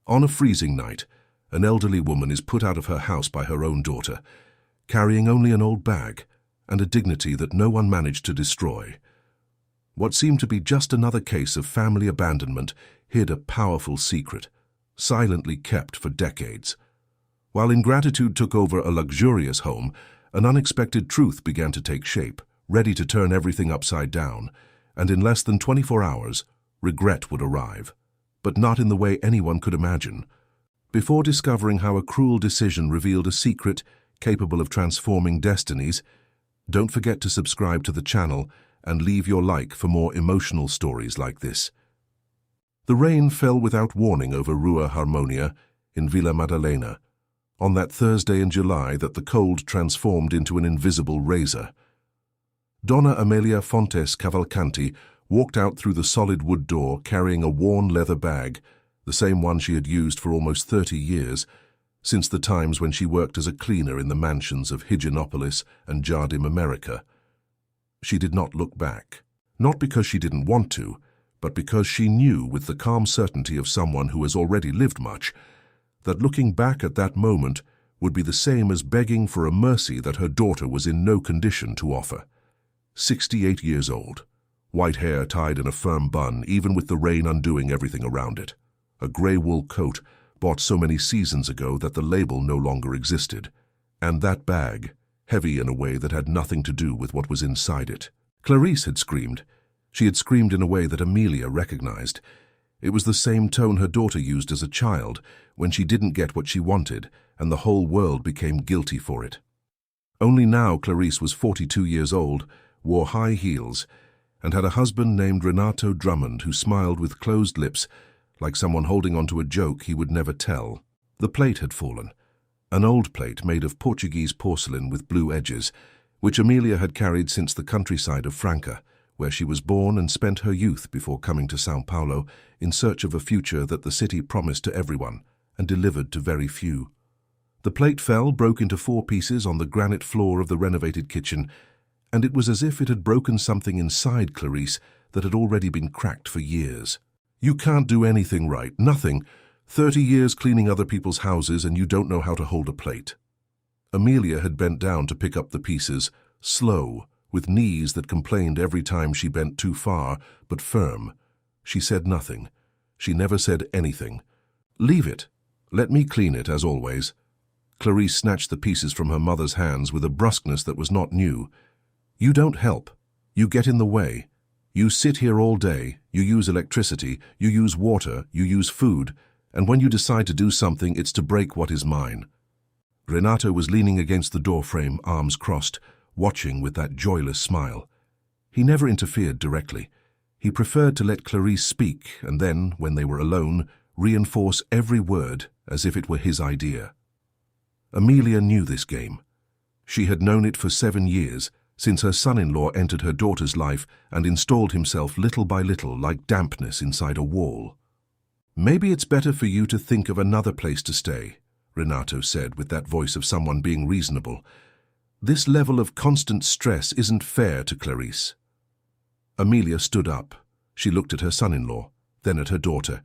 On a freezing night, an elderly woman is put out of her house by her own daughter, carrying only an old bag and a dignity that no one managed to destroy. What seemed to be just another case of family abandonment hid a powerful secret, silently kept for decades. While ingratitude took over a luxurious home, an unexpected truth began to take shape, ready to turn everything upside down, and in less than 24 hours, regret would arrive, but not in the way anyone could imagine. Before discovering how a cruel decision revealed a secret capable of transforming destinies, don't forget to subscribe to the channel and leave your like for more emotional stories like this. The rain fell without warning over Rua Harmonia in Villa Madalena, on that Thursday in July that the cold transformed into an invisible razor. Donna Amelia Fontes Cavalcanti walked out through the solid wood door carrying a worn leather bag, the same one she had used for almost 30 years, since the times when she worked as a cleaner in the mansions of Higienopolis and Jardim America. She did not look back, not because she didn't want to, but because she knew with the calm certainty of someone who has already lived much, that looking back at that moment would be the same as begging for a mercy that her daughter was in no condition to offer. 68 years old, white hair tied in a firm bun, even with the rain undoing everything around it. A grey wool coat, bought so many seasons ago that the label no longer existed. And that bag, heavy in a way that had nothing to do with what was inside it. Clarice had screamed. She had screamed in a way that Amelia recognized. It was the same tone her daughter used as a child, when she didn't get what she wanted, and the whole world became guilty for it. Only now Clarice was 42 years old, wore high heels, and had a husband named Renato Drummond who smiled with closed lips, like someone holding onto a joke he would never tell. The plate had fallen, an old plate made of Portuguese porcelain with blue edges, which Amelia had carried since the countryside of Franca, where she was born and spent her youth before coming to São Paulo in search of a future that the city promised to everyone and delivered to very few. The plate fell, broke into 4 pieces on the granite floor of the renovated kitchen, and it was as if it had broken something inside Clarice that had already been cracked for years. You can't do anything right, nothing. 30 years cleaning other people's houses and you don't know how to hold a plate. Amelia had bent down to pick up the pieces, slow, with knees that complained every time she bent too far, but firm. She said nothing. She never said anything. Leave it. Let me clean it, as always. Clarice snatched the pieces from her mother's hands with a brusqueness that was not new. You don't help. You get in the way. You sit here all day, you use electricity, you use water, you use food, and when you decide to do something, it's to break what is mine. Renato was leaning against the doorframe, arms crossed, watching with that joyless smile. He never interfered directly. He preferred to let Clarice speak and then, when they were alone, reinforce every word as if it were his idea. Amelia knew this game. She had known it for 7 years, since her son-in-law entered her daughter's life and installed himself little by little like dampness inside a wall. Maybe it's better for you to think of another place to stay, Renato said with that voice of someone being reasonable. This level of constant stress isn't fair to Clarice. Amelia stood up. She looked at her son-in-law, then at her daughter.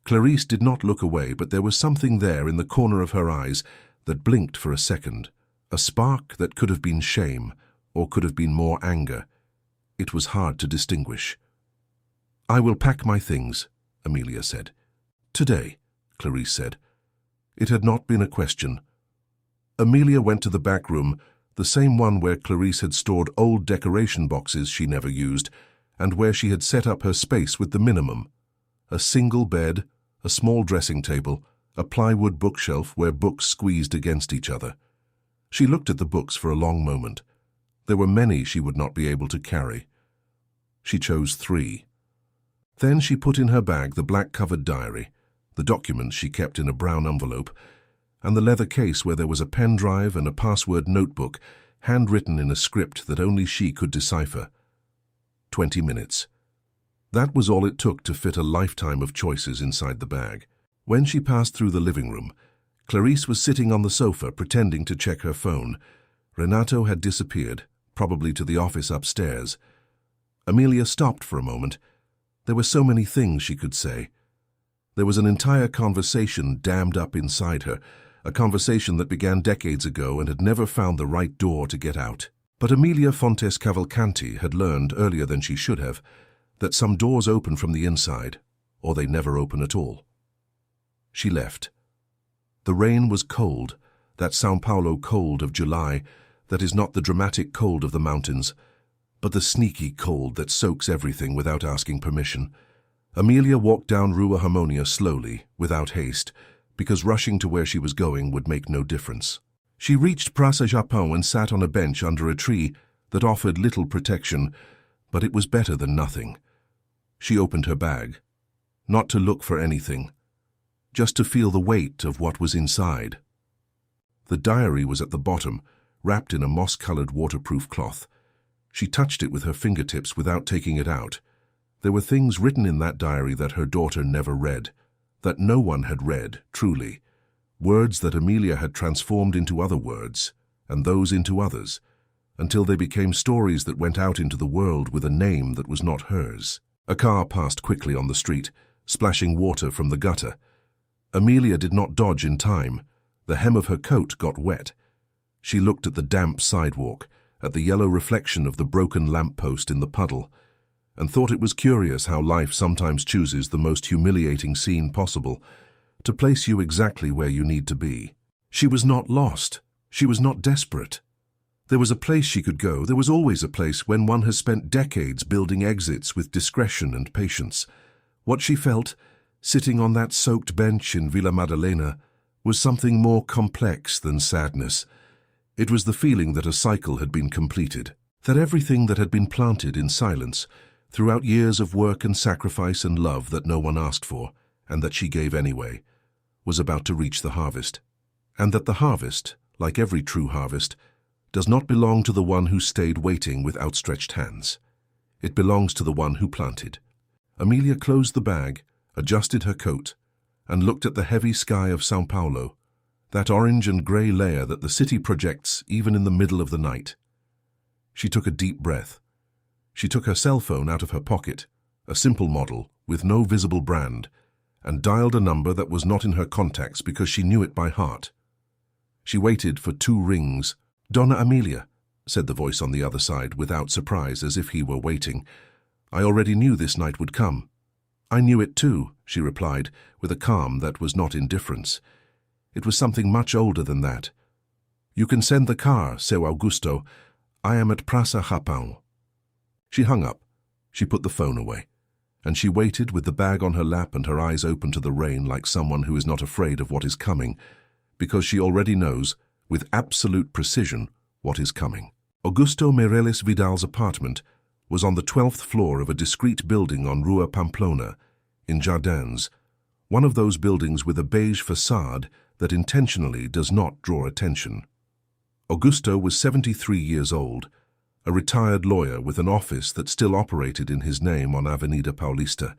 Clarice did not look away, but there was something there in the corner of her eyes that blinked for a second, a spark that could have been shame, or could have been more anger. It was hard to distinguish. I will pack my things, Amelia said. Today, Clarice said. It had not been a question. Amelia went to the back room, the same one where Clarice had stored old decoration boxes she never used, and where she had set up her space with the minimum. A single bed, a small dressing table, a plywood bookshelf where books squeezed against each other. She looked at the books for a long moment. There were many she would not be able to carry. She chose 3. Then she put in her bag the black-covered diary, the documents she kept in a brown envelope, and the leather case where there was a pen drive and a password notebook, handwritten in a script that only she could decipher. 20 minutes. That was all it took to fit a lifetime of choices inside the bag. When she passed through the living room, Clarice was sitting on the sofa pretending to check her phone. Renato had disappeared, probably to the office upstairs. Amelia stopped for a moment. There were so many things she could say. There was an entire conversation dammed up inside her, a conversation that began decades ago and had never found the right door to get out. But Amelia Fontes Cavalcanti had learned earlier than she should have that some doors open from the inside, or they never open at all. She left. The rain was cold, that São Paulo cold of July that is not the dramatic cold of the mountains, but the sneaky cold that soaks everything without asking permission. Amelia walked down Rua Harmonia slowly, without haste, because rushing to where she was going would make no difference. She reached Praça Japão and sat on a bench under a tree that offered little protection, but it was better than nothing. She opened her bag, not to look for anything, just to feel the weight of what was inside. The diary was at the bottom, wrapped in a moss-colored waterproof cloth. She touched it with her fingertips without taking it out. There were things written in that diary that her daughter never read, that no one had read, truly. Words that Amelia had transformed into other words, and those into others, until they became stories that went out into the world with a name that was not hers. A car passed quickly on the street, splashing water from the gutter. Amelia did not dodge in time. The hem of her coat got wet. She looked at the damp sidewalk, at the yellow reflection of the broken lamppost in the puddle, and thought it was curious how life sometimes chooses the most humiliating scene possible to place you exactly where you need to be. She was not lost. She was not desperate. There was a place she could go. There was always a place when one has spent decades building exits with discretion and patience. What she felt, sitting on that soaked bench in Vila Madalena, was something more complex than sadness. It was the feeling that a cycle had been completed, that everything that had been planted in silence, throughout years of work and sacrifice and love that no one asked for, and that she gave anyway, was about to reach the harvest. And that the harvest, like every true harvest, does not belong to the one who stayed waiting with outstretched hands. It belongs to the one who planted. Amelia closed the bag, adjusted her coat, and looked at the heavy sky of São Paulo, that orange and grey layer that the city projects even in the middle of the night. She took a deep breath. She took her cell phone out of her pocket, a simple model with no visible brand, and dialed a number that was not in her contacts because she knew it by heart. She waited for 2 rings. "Donna Amelia," said the voice on the other side without surprise, as if he were waiting. "I already knew this night would come." "I knew it too," she replied, with a calm that was not indifference. It was something much older than that. "You can send the car, Seu Augusto. I am at Praça Japão." She hung up. She put the phone away, and she waited with the bag on her lap and her eyes open to the rain like someone who is not afraid of what is coming, because she already knows, with absolute precision, what is coming. Augusto Meireles Vidal's apartment was on the 12th floor of a discreet building on Rua Pamplona, in Jardins, one of those buildings with a beige facade that intentionally does not draw attention. Augusto was 73 years old, a retired lawyer with an office that still operated in his name on Avenida Paulista,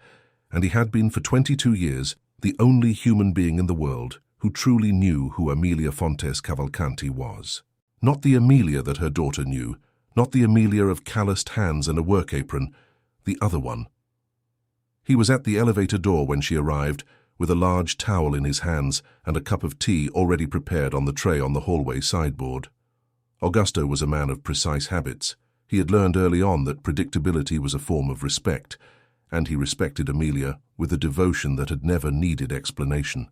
and he had been for 22 years the only human being in the world who truly knew who Amelia Fontes Cavalcanti was. Not the Amelia that her daughter knew, not the Amelia of calloused hands and a work apron, the other one. He was at the elevator door when she arrived, with a large towel in his hands and a cup of tea already prepared on the tray on the hallway sideboard. Augusto was a man of precise habits. He had learned early on that predictability was a form of respect, and he respected Amelia with a devotion that had never needed explanation.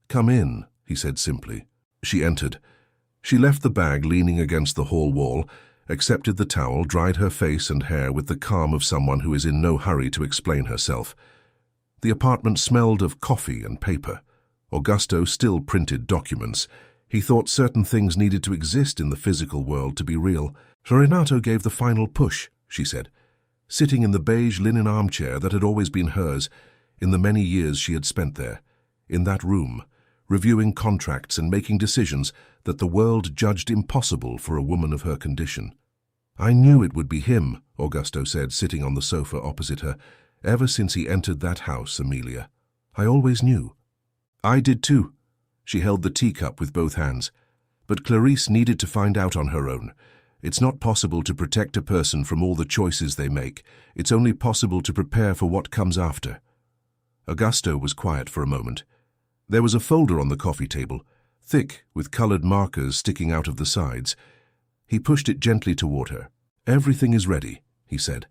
"Come in," he said simply. She entered. She left the bag leaning against the hall wall, accepted the towel, dried her face and hair with the calm of someone who is in no hurry to explain herself. The apartment smelled of coffee and paper. Augusto still printed documents. He thought certain things needed to exist in the physical world to be real. "Renato gave the final push," she said, sitting in the beige linen armchair that had always been hers in the many years she had spent there, in that room, reviewing contracts and making decisions that the world judged impossible for a woman of her condition. "I knew it would be him," Augusto said, sitting on the sofa opposite her. "Ever since he entered that house, Amelia. I always knew." "I did too." She held the teacup with both hands. "But Clarice needed to find out on her own. It's not possible to protect a person from all the choices they make. It's only possible to prepare for what comes after." Augusto was quiet for a moment. There was a folder on the coffee table, thick, with colored markers sticking out of the sides. He pushed it gently toward her. "Everything is ready," he said.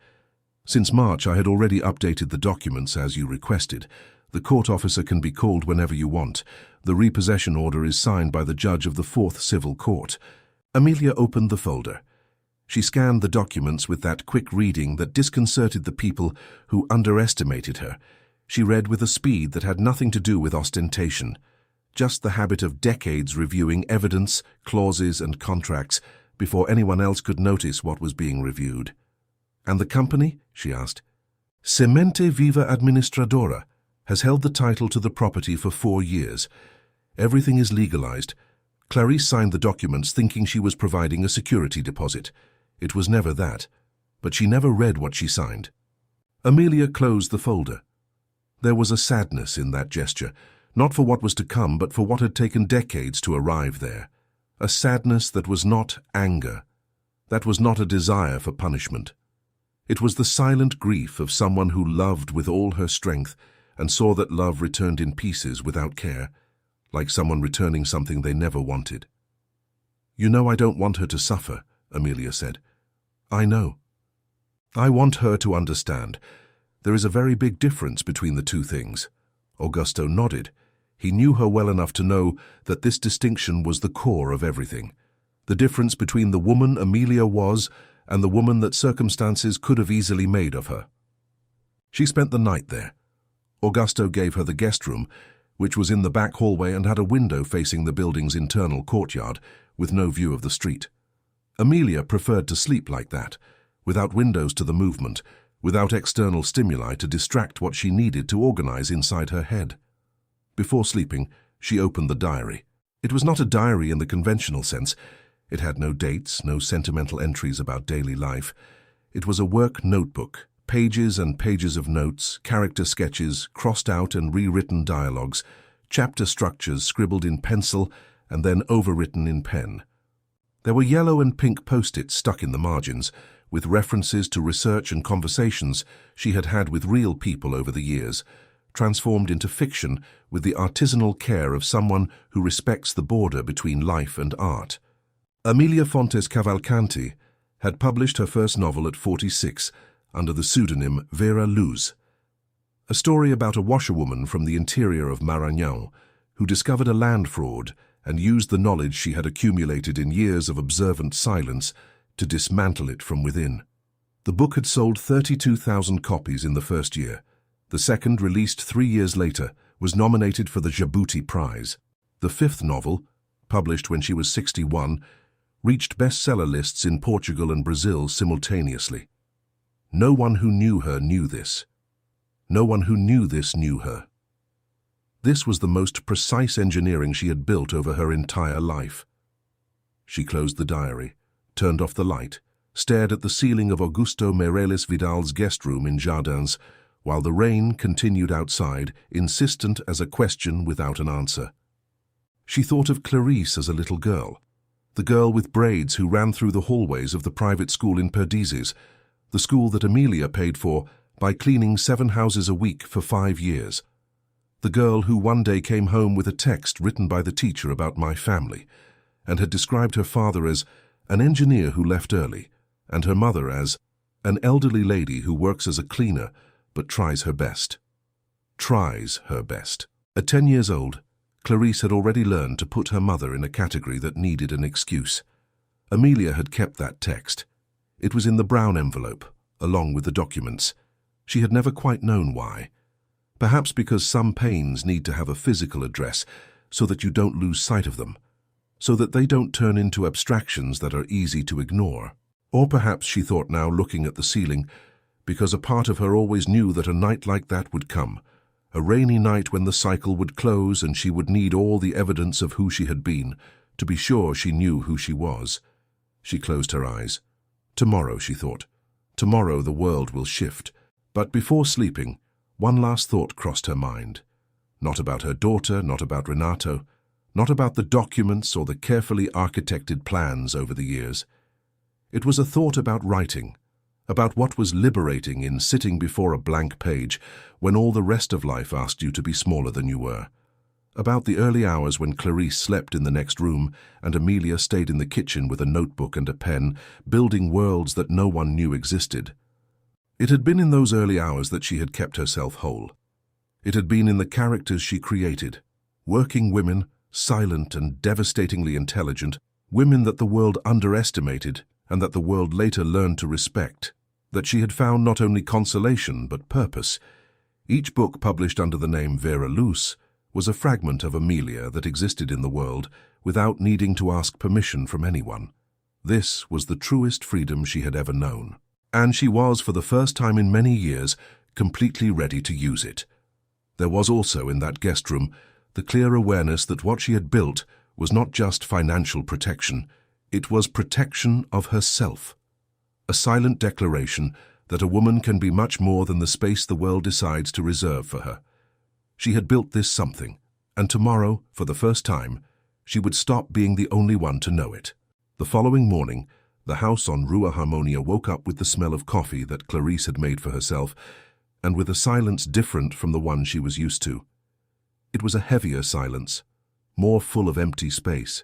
"Since March, I had already updated the documents as you requested. The court officer can be called whenever you want. The repossession order is signed by the judge of the 4th Civil Court." Amelia opened the folder. She scanned the documents with that quick reading that disconcerted the people who underestimated her. She read with a speed that had nothing to do with ostentation, just the habit of decades reviewing evidence, clauses, and contracts before anyone else could notice what was being reviewed. "And the company?" she asked. "Semente Viva Administradora has held the title to the property for 4 years. Everything is legalized. Clarice signed the documents thinking she was providing a security deposit. It was never that, but she never read what she signed." Amelia closed the folder. There was a sadness in that gesture, not for what was to come, but for what had taken decades to arrive there. A sadness that was not anger, that was not a desire for punishment. It was the silent grief of someone who loved with all her strength and saw that love returned in pieces without care, like someone returning something they never wanted. "You know I don't want her to suffer," Amelia said. "I know. I want her to understand. There is a very big difference between the two things." Augusto nodded. He knew her well enough to know that this distinction was the core of everything. The difference between the woman Amelia was and the woman that circumstances could have easily made of her. She spent the night there. Augusto gave her the guest room, which was in the back hallway and had a window facing the building's internal courtyard, with no view of the street. Amelia preferred to sleep like that, without windows to the movement, without external stimuli to distract what she needed to organize inside her head. Before sleeping, she opened the diary. It was not a diary in the conventional sense. It had no dates, no sentimental entries about daily life. It was a work notebook, pages and pages of notes, character sketches, crossed out and rewritten dialogues, chapter structures scribbled in pencil and then overwritten in pen. There were yellow and pink post-its stuck in the margins, with references to research and conversations she had had with real people over the years, transformed into fiction with the artisanal care of someone who respects the border between life and art. Amelia Fontes Cavalcanti had published her first novel at 46 under the pseudonym Vera Luz, a story about a washerwoman from the interior of Maranhão who discovered a land fraud and used the knowledge she had accumulated in years of observant silence to dismantle it from within. The book had sold 32,000 copies in the first year. The second, released 3 years later, was nominated for the Jabuti Prize. The fifth novel, published when she was 61, reached bestseller lists in Portugal and Brazil simultaneously. No one who knew her knew this. No one who knew this knew her. This was the most precise engineering she had built over her entire life. She closed the diary, turned off the light, stared at the ceiling of Augusto Meireles Vidal's guest room in Jardins, while the rain continued outside, insistent as a question without an answer. She thought of Clarice as a little girl, the girl with braids who ran through the hallways of the private school in Perdizes, the school that Amelia paid for by cleaning 7 houses a week for 5 years. The girl who one day came home with a text written by the teacher about my family, and had described her father as an engineer who left early, and her mother as an elderly lady who works as a cleaner but tries her best. Tries her best. At 10 years old, Clarice had already learned to put her mother in a category that needed an excuse. Amelia had kept that text. It was in the brown envelope, along with the documents. She had never quite known why. Perhaps because some pains need to have a physical address so that you don't lose sight of them, so that they don't turn into abstractions that are easy to ignore. Or perhaps, she thought now, looking at the ceiling, because a part of her always knew that a night like that would come, a rainy night when the cycle would close and she would need all the evidence of who she had been to be sure she knew who she was. She closed her eyes. Tomorrow, she thought. Tomorrow the world will shift. But before sleeping, one last thought crossed her mind. Not about her daughter, not about Renato, not about the documents or the carefully architected plans over the years. It was a thought about writing, about what was liberating in sitting before a blank page when all the rest of life asked you to be smaller than you were, about the early hours when Clarice slept in the next room and Amelia stayed in the kitchen with a notebook and a pen, building worlds that no one knew existed. It had been in those early hours that she had kept herself whole. It had been in the characters she created, working women, silent and devastatingly intelligent, women that the world underestimated and that the world later learned to respect, that she had found not only consolation but purpose. Each book published under the name Vera Luz was a fragment of Amelia that existed in the world without needing to ask permission from anyone. This was the truest freedom she had ever known. And she was, for the first time in many years, completely ready to use it. There was also, in that guest room, the clear awareness that what she had built was not just financial protection, it was protection of herself. A silent declaration that a woman can be much more than the space the world decides to reserve for her. She had built this something, and tomorrow, for the first time, she would stop being the only one to know it. The following morning, the house on Rua Harmonia woke up with the smell of coffee that Clarice had made for herself, and with a silence different from the one she was used to. It was a heavier silence, more full of empty space.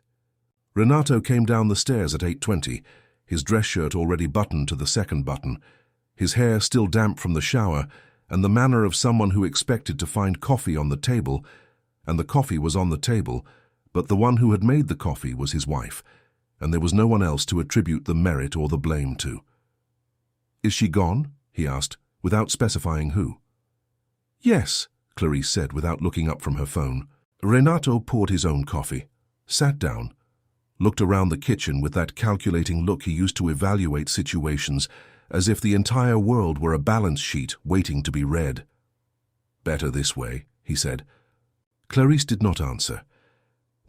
Renato came down the stairs at 8:20, his dress shirt already buttoned to the second button, his hair still damp from the shower, and the manner of someone who expected to find coffee on the table, and the coffee was on the table, but the one who had made the coffee was his wife, and there was no one else to attribute the merit or the blame to. "Is she gone?" he asked, without specifying who. "Yes," Clarice said without looking up from her phone. Renato poured his own coffee, sat down, looked around the kitchen with that calculating look he used to evaluate situations, as if the entire world were a balance sheet waiting to be read. "Better this way," he said. Clarice did not answer.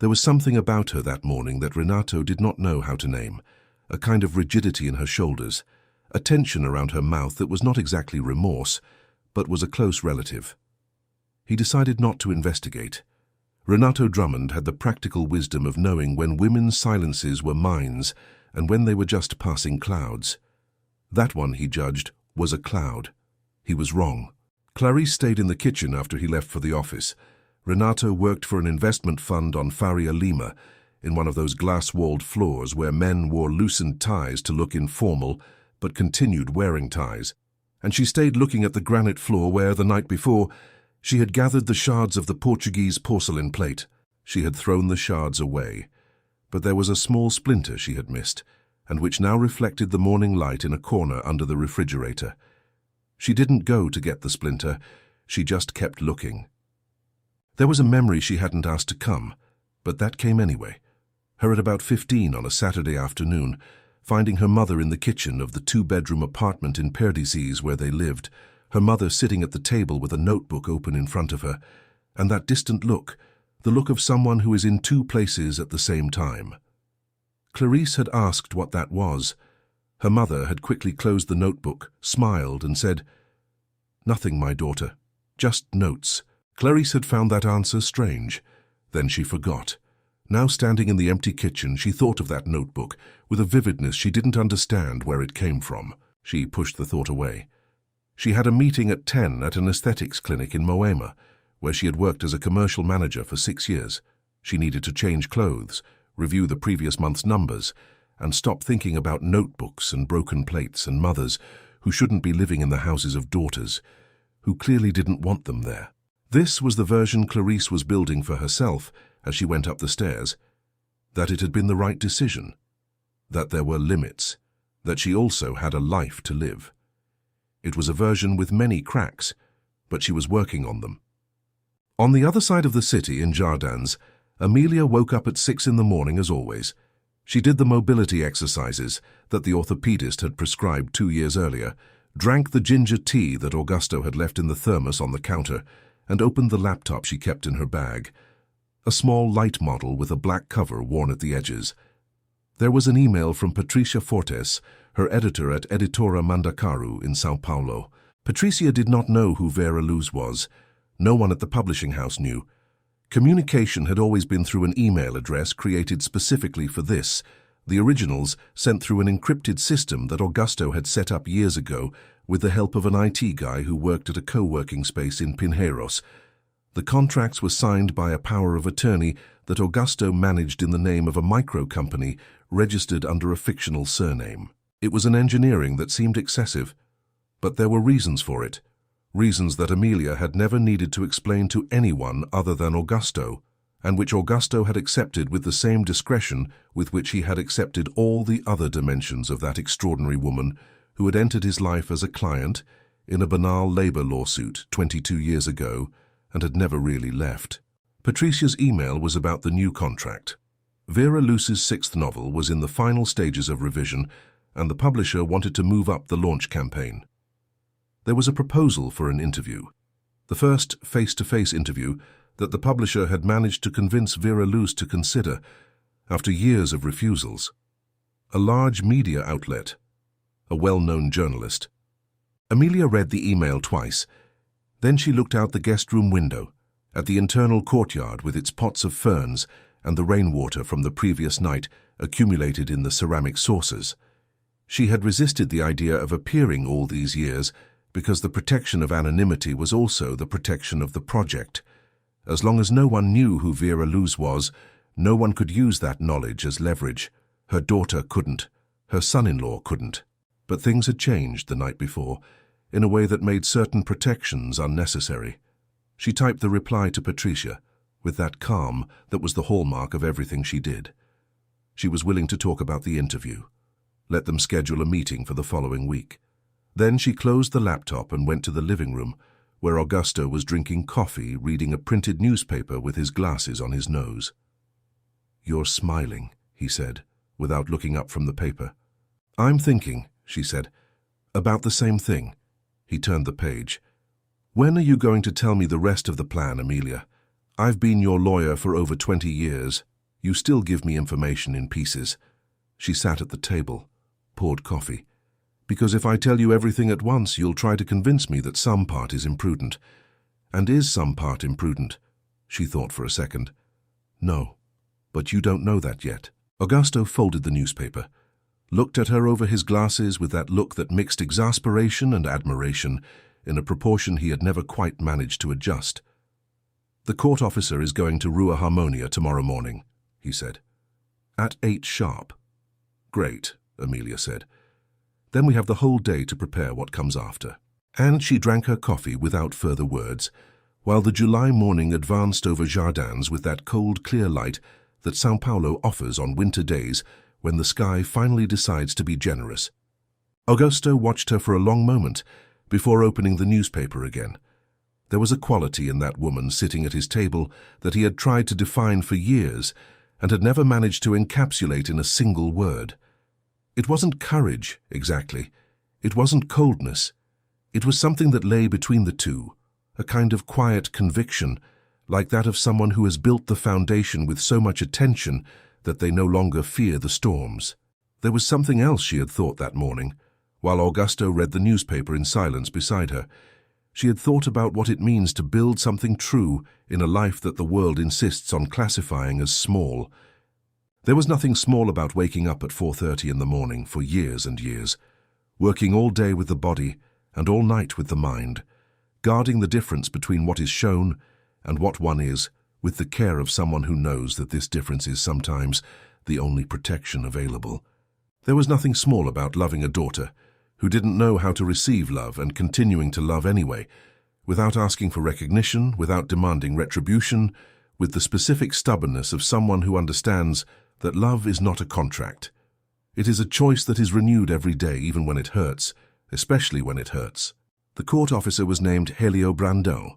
There was something about her that morning that Renato did not know how to name, a kind of rigidity in her shoulders, a tension around her mouth that was not exactly remorse, but was a close relative. He decided not to investigate. Renato Drummond had the practical wisdom of knowing when women's silences were mines and when they were just passing clouds. That one, he judged, was a cloud. He was wrong. Clarice stayed in the kitchen after he left for the office. Renato worked for an investment fund on Faria Lima, in one of those glass-walled floors where men wore loosened ties to look informal, but continued wearing ties. And she stayed looking at the granite floor where, the night before, she had gathered the shards of the Portuguese porcelain plate. She had thrown the shards away, but there was a small splinter she had missed, and which now reflected the morning light in a corner under the refrigerator. She didn't go to get the splinter, she just kept looking. There was a memory she hadn't asked to come, but that came anyway. Her at about 15 on a Saturday afternoon, finding her mother in the kitchen of the 2-bedroom apartment in Perdices where they lived, her mother sitting at the table with a notebook open in front of her, and that distant look, the look of someone who is in two places at the same time. Clarice had asked what that was. Her mother had quickly closed the notebook, smiled, and said, "Nothing, my daughter, just notes." Clarice had found that answer strange. Then she forgot. Now standing in the empty kitchen, she thought of that notebook with a vividness she didn't understand where it came from. She pushed the thought away. She had a meeting at 10 at an aesthetics clinic in Moema, where she had worked as a commercial manager for 6 years. She needed to change clothes, review the previous month's numbers, and stop thinking about notebooks and broken plates and mothers who shouldn't be living in the houses of daughters, who clearly didn't want them there. This was the version Clarice was building for herself as she went up the stairs, that it had been the right decision, that there were limits, that she also had a life to live. It was a version with many cracks, but she was working on them. On the other side of the city, in Jardins, Amelia woke up at 6 in the morning as always. She did the mobility exercises that the orthopedist had prescribed 2 years earlier, drank the ginger tea that Augusto had left in the thermos on the counter, and opened the laptop she kept in her bag, a small light model with a black cover worn at the edges. There was an email from Patricia Fortes, her editor at Editora Mandacaru in São Paulo. Patricia did not know who Vera Luz was. No one at the publishing house knew. Communication had always been through an email address created specifically for this, The originals sent through an encrypted system that Augusto had set up years ago with the help of an IT guy who worked at a co-working space in Pinheiros. The contracts were signed by a power of attorney that Augusto managed in the name of a micro-company registered under a fictional surname. It was an engineering that seemed excessive, but there were reasons for it, reasons that Amelia had never needed to explain to anyone other than Augusto, and which Augusto had accepted with the same discretion with which he had accepted all the other dimensions of that extraordinary woman who had entered his life as a client in a banal labor lawsuit 22 years ago and had never really left. Patricia's email was about the new contract. Vera Luce's sixth novel was in the final stages of revision, and the publisher wanted to move up the launch campaign. There was a proposal for an interview, the first face-to-face interview that the publisher had managed to convince Vera Luce to consider after years of refusals. A large media outlet, a well-known journalist. Amelia read the email twice. Then she looked out the guest room window, at the internal courtyard with its pots of ferns and the rainwater from the previous night accumulated in the ceramic saucers. She had resisted the idea of appearing all these years because the protection of anonymity was also the protection of the project. As long as no one knew who Vera Luce was, no one could use that knowledge as leverage. Her daughter couldn't. Her son-in-law couldn't. But things had changed the night before, in a way that made certain protections unnecessary. She typed the reply to Patricia, with that calm that was the hallmark of everything she did. She was willing to talk about the interview. Let them schedule a meeting for the following week. Then she closed the laptop and went to the living room, where Augusto was drinking coffee, reading a printed newspaper with his glasses on his nose. "You're smiling," he said, without looking up from the paper. "I'm thinking," she said, "about the same thing." He turned the page. "When are you going to tell me the rest of the plan, Amelia? I've been your lawyer for over 20 years. You still give me information in pieces." She sat at the table, poured coffee. "Because if I tell you everything at once, you'll try to convince me that some part is imprudent." "And is some part imprudent?" She thought for a second. "No, but you don't know that yet." Augusto folded the newspaper, looked at her over his glasses with that look that mixed exasperation and admiration in a proportion he had never quite managed to adjust. "The court officer is going to Rua Harmonia tomorrow morning," he said. "At 8 sharp." "Great," Amelia said. "Then we have the whole day to prepare what comes after." And she drank her coffee without further words, while the July morning advanced over Jardins with that cold, clear light that São Paulo offers on winter days when the sky finally decides to be generous. Augusto watched her for a long moment before opening the newspaper again. There was a quality in that woman sitting at his table that he had tried to define for years and had never managed to encapsulate in a single word. It wasn't courage, exactly. It wasn't coldness. It was something that lay between the two, a kind of quiet conviction, like that of someone who has built the foundation with so much attention that they no longer fear the storms. There was something else she had thought that morning, while Augusto read the newspaper in silence beside her. She had thought about what it means to build something true in a life that the world insists on classifying as small. There was nothing small about waking up at 4:30 in the morning for years and years, working all day with the body and all night with the mind, guarding the difference between what is shown and what one is, with the care of someone who knows that this difference is sometimes the only protection available. There was nothing small about loving a daughter who didn't know how to receive love and continuing to love anyway, without asking for recognition, without demanding retribution, with the specific stubbornness of someone who understands that love is not a contract. It is a choice that is renewed every day, even when it hurts, especially when it hurts. The court officer was named Helio Brandão.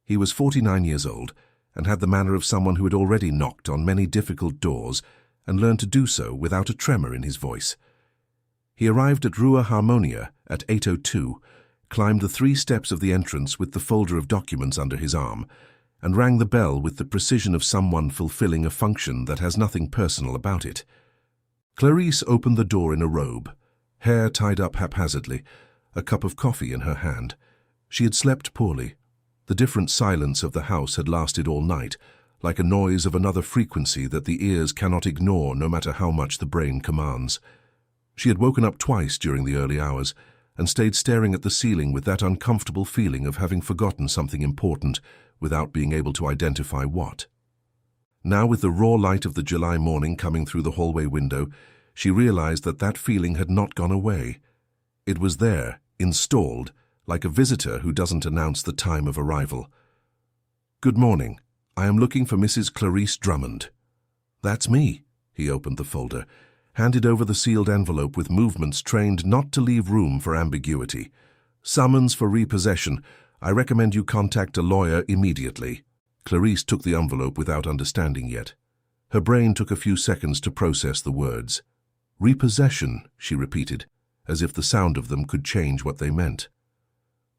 He was 49 years old and had the manner of someone who had already knocked on many difficult doors and learned to do so without a tremor in his voice. He arrived at Rua Harmonia at 8:02, climbed the 3 steps of the entrance with the folder of documents under his arm, and rang the bell with the precision of someone fulfilling a function that has nothing personal about it. Clarice opened the door in a robe, hair tied up haphazardly, a cup of coffee in her hand. She had slept poorly. The different silence of the house had lasted all night, like a noise of another frequency that the ears cannot ignore no matter how much the brain commands. She had woken up twice during the early hours and stayed staring at the ceiling with that uncomfortable feeling of having forgotten something important without being able to identify what. Now, with the raw light of the July morning coming through the hallway window, she realized that that feeling had not gone away. It was there, installed, like a visitor who doesn't announce the time of arrival. "Good morning. I am looking for Mrs. Clarice Drummond." "That's me." He opened the folder, handed over the sealed envelope with movements trained not to leave room for ambiguity. "Summons for repossession. I recommend you contact a lawyer immediately." Clarice took the envelope without understanding yet. Her brain took a few seconds to process the words. "Repossession," she repeated, as if the sound of them could change what they meant.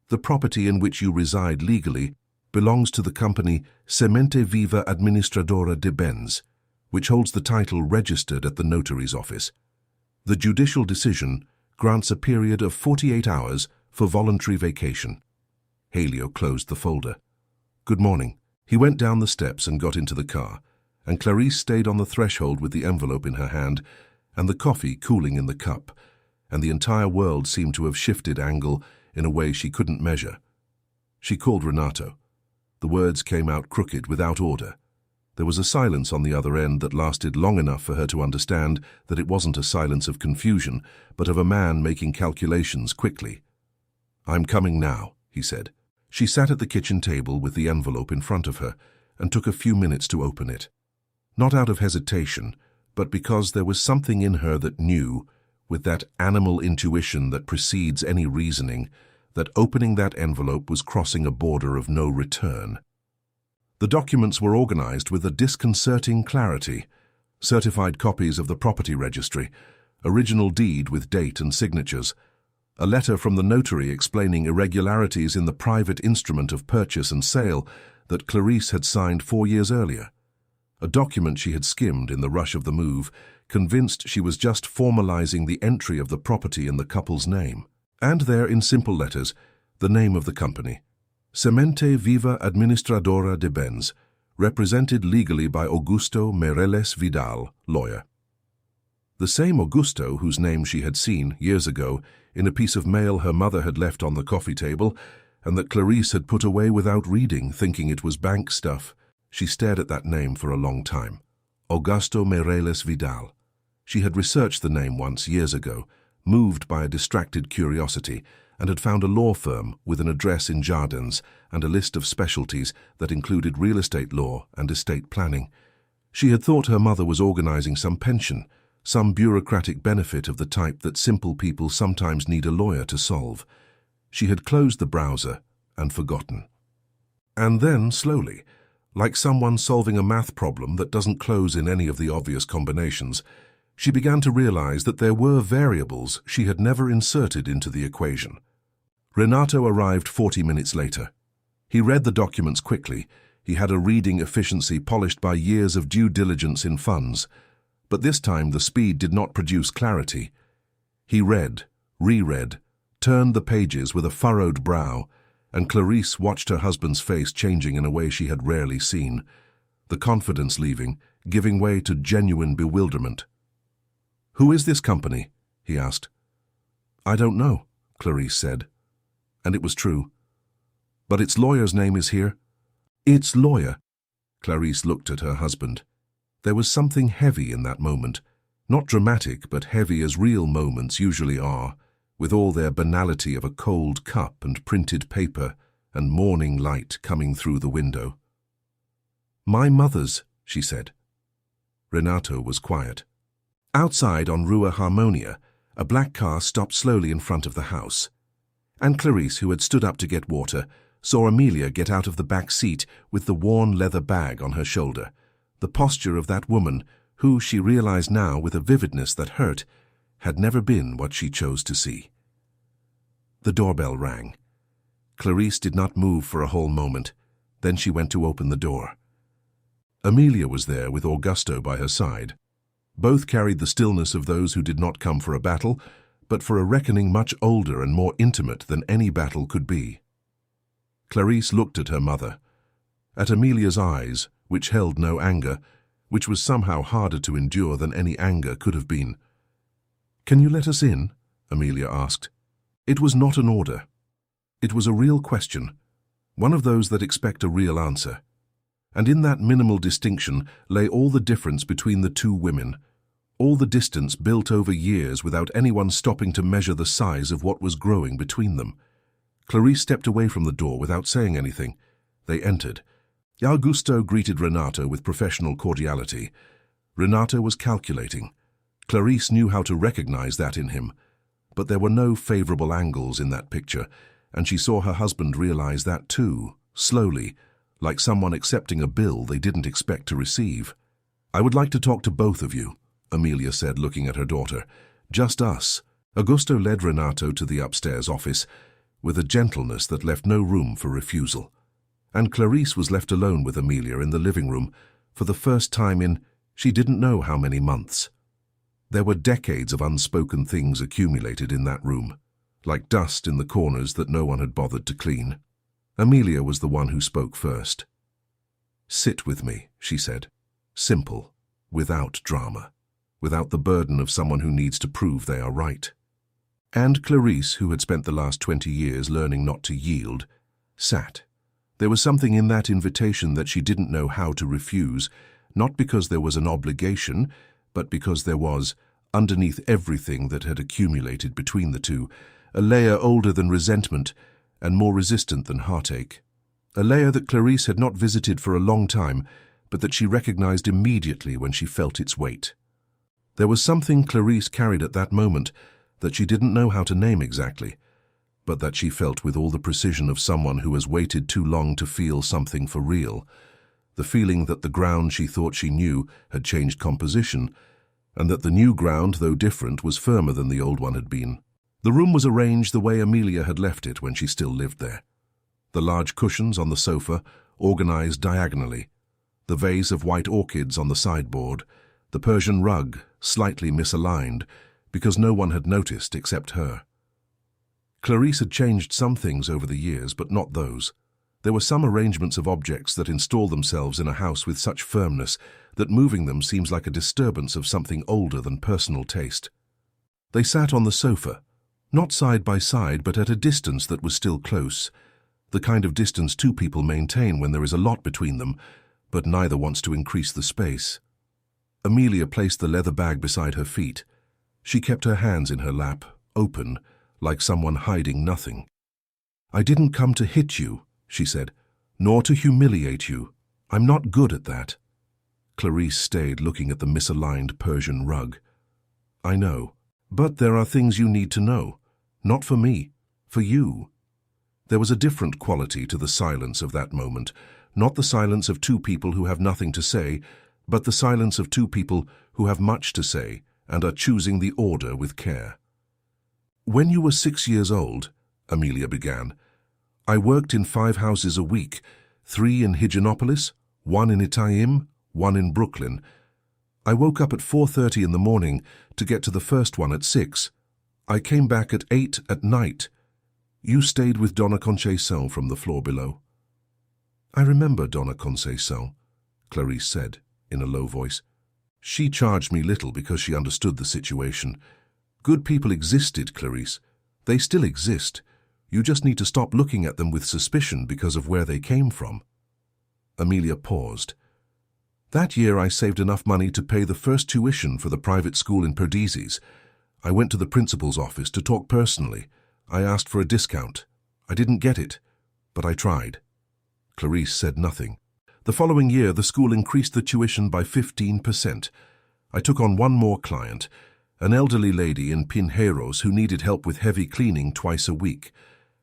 "The property in which you reside legally belongs to the company Semente Viva Administradora de Bens, which holds the title registered at the notary's office. The judicial decision grants a period of 48 hours for voluntary vacation." Helio closed the folder. "Good morning." He went down the steps and got into the car, and Clarice stayed on the threshold with the envelope in her hand and the coffee cooling in the cup, and the entire world seemed to have shifted angle in a way she couldn't measure. She called Renato. The words came out crooked, without order. There was a silence on the other end that lasted long enough for her to understand that it wasn't a silence of confusion, but of a man making calculations quickly. "I'm coming now," he said. She sat at the kitchen table with the envelope in front of her and took a few minutes to open it. Not out of hesitation, but because there was something in her that knew, with that animal intuition that precedes any reasoning, that opening that envelope was crossing a border of no return. The documents were organized with a disconcerting clarity. Certified copies of the property registry, original deed with date and signatures, a letter from the notary explaining irregularities in the private instrument of purchase and sale that Clarice had signed 4 years earlier, a document she had skimmed in the rush of the move, convinced she was just formalizing the entry of the property in the couple's name. And there, in simple letters, the name of the company, Semente Viva Administradora de Bens, represented legally by Augusto Meireles Vidal, lawyer. The same Augusto whose name she had seen, years ago, in a piece of mail her mother had left on the coffee table, and that Clarice had put away without reading, thinking it was bank stuff. She stared at that name for a long time. Augusto Meireles Vidal. She had researched the name once, years ago, moved by a distracted curiosity, and had found a law firm with an address in Jardins and a list of specialties that included real estate law and estate planning. She had thought her mother was organizing some pension, some bureaucratic benefit of the type that simple people sometimes need a lawyer to solve. She had closed the browser and forgotten. And then, slowly, like someone solving a math problem that doesn't close in any of the obvious combinations, she began to realize that there were variables she had never inserted into the equation. Renato arrived 40 minutes later. He read the documents quickly. He had a reading efficiency polished by years of due diligence in funds. But this time the speed did not produce clarity. He read, reread, turned the pages with a furrowed brow, and Clarice watched her husband's face changing in a way she had rarely seen, the confidence leaving, giving way to genuine bewilderment. "Who is this company?" he asked. "I don't know," Clarice said. And it was true. "But its lawyer's name is here." "Its lawyer." Clarice looked at her husband. There was something heavy in that moment, not dramatic, but heavy as real moments usually are, with all their banality of a cold cup and printed paper and morning light coming through the window. "My mother's," she said. Renato was quiet. Outside on Rua Harmonia, a black car stopped slowly in front of the house, and Clarice, who had stood up to get water, saw Amelia get out of the back seat with the worn leather bag on her shoulder, the posture of that woman who, she realized now with a vividness that hurt, had never been what she chose to see. The doorbell rang. Clarice did not move for a whole moment. Then she went to open the door. Amelia was there with Augusto by her side. Both carried the stillness of those who did not come for a battle, but for a reckoning much older and more intimate than any battle could be. Clarice looked at her mother, at Amelia's eyes, which held no anger, which was somehow harder to endure than any anger could have been. "Can you let us in?" Amelia asked. It was not an order. It was a real question, one of those that expect a real answer. And in that minimal distinction lay all the difference between the two women, all the distance built over years without anyone stopping to measure the size of what was growing between them. Clarice stepped away from the door without saying anything. They entered. Augusto greeted Renato with professional cordiality. Renato was calculating. Clarice knew how to recognize that in him. But there were no favorable angles in that picture, and she saw her husband realize that too, slowly, like someone accepting a bill they didn't expect to receive. "I would like to talk to both of you," Amelia said, looking at her daughter. "Just us." Augusto led Renato to the upstairs office with a gentleness that left no room for refusal. And Clarice was left alone with Amelia in the living room for the first time in she didn't know how many months. There were decades of unspoken things accumulated in that room, like dust in the corners that no one had bothered to clean. Amelia was the one who spoke first. "Sit with me," she said. Simple, without drama, without the burden of someone who needs to prove they are right. And Clarice, who had spent the last 20 years learning not to yield, sat. There was something in that invitation that she didn't know how to refuse, not because there was an obligation, but because there was, underneath everything that had accumulated between the two, a layer older than resentment and more resistant than heartache. A layer that Clarice had not visited for a long time, but that she recognized immediately when she felt its weight. There was something Clarice carried at that moment that she didn't know how to name exactly, but that she felt with all the precision of someone who has waited too long to feel something for real, the feeling that the ground she thought she knew had changed composition, and that the new ground, though different, was firmer than the old one had been. The room was arranged the way Amelia had left it when she still lived there. The large cushions on the sofa, organized diagonally, the vase of white orchids on the sideboard, the Persian rug, slightly misaligned, because no one had noticed except her. Clarice had changed some things over the years, but not those. There were some arrangements of objects that install themselves in a house with such firmness that moving them seems like a disturbance of something older than personal taste. They sat on the sofa, not side by side, but at a distance that was still close, the kind of distance two people maintain when there is a lot between them, but neither wants to increase the space. Amelia placed the leather bag beside her feet. She kept her hands in her lap, open, like someone hiding nothing. "I didn't come to hit you," she said, "nor to humiliate you. I'm not good at that." Clarice stayed looking at the misaligned Persian rug. "I know, but there are things you need to know. Not for me, for you." There was a different quality to the silence of that moment, not the silence of two people who have nothing to say, but the silence of two people who have much to say and are choosing the order with care. "When you were 6 years old," Amelia began, "I worked in 5 houses a week, 3 in Higienopolis, 1 in Itaim, 1 in Brooklyn. I woke up at 4:30 in the morning to get to the first one at 6. I came back at 8 at night. You stayed with Donna Conceição from the floor below." "I remember Donna Conceição," Clarice said in a low voice. "She charged me little because she understood the situation. Good people existed, Clarice. They still exist. You just need to stop looking at them with suspicion because of where they came from." Amelia paused. "That year I saved enough money to pay the first tuition for the private school in Perdizes. I went to the principal's office to talk personally. I asked for a discount. I didn't get it, but I tried." Clarice said nothing. The following year, the school increased the tuition by 15%. I took on one more client, an elderly lady in Pinheiros who needed help with heavy cleaning twice a week.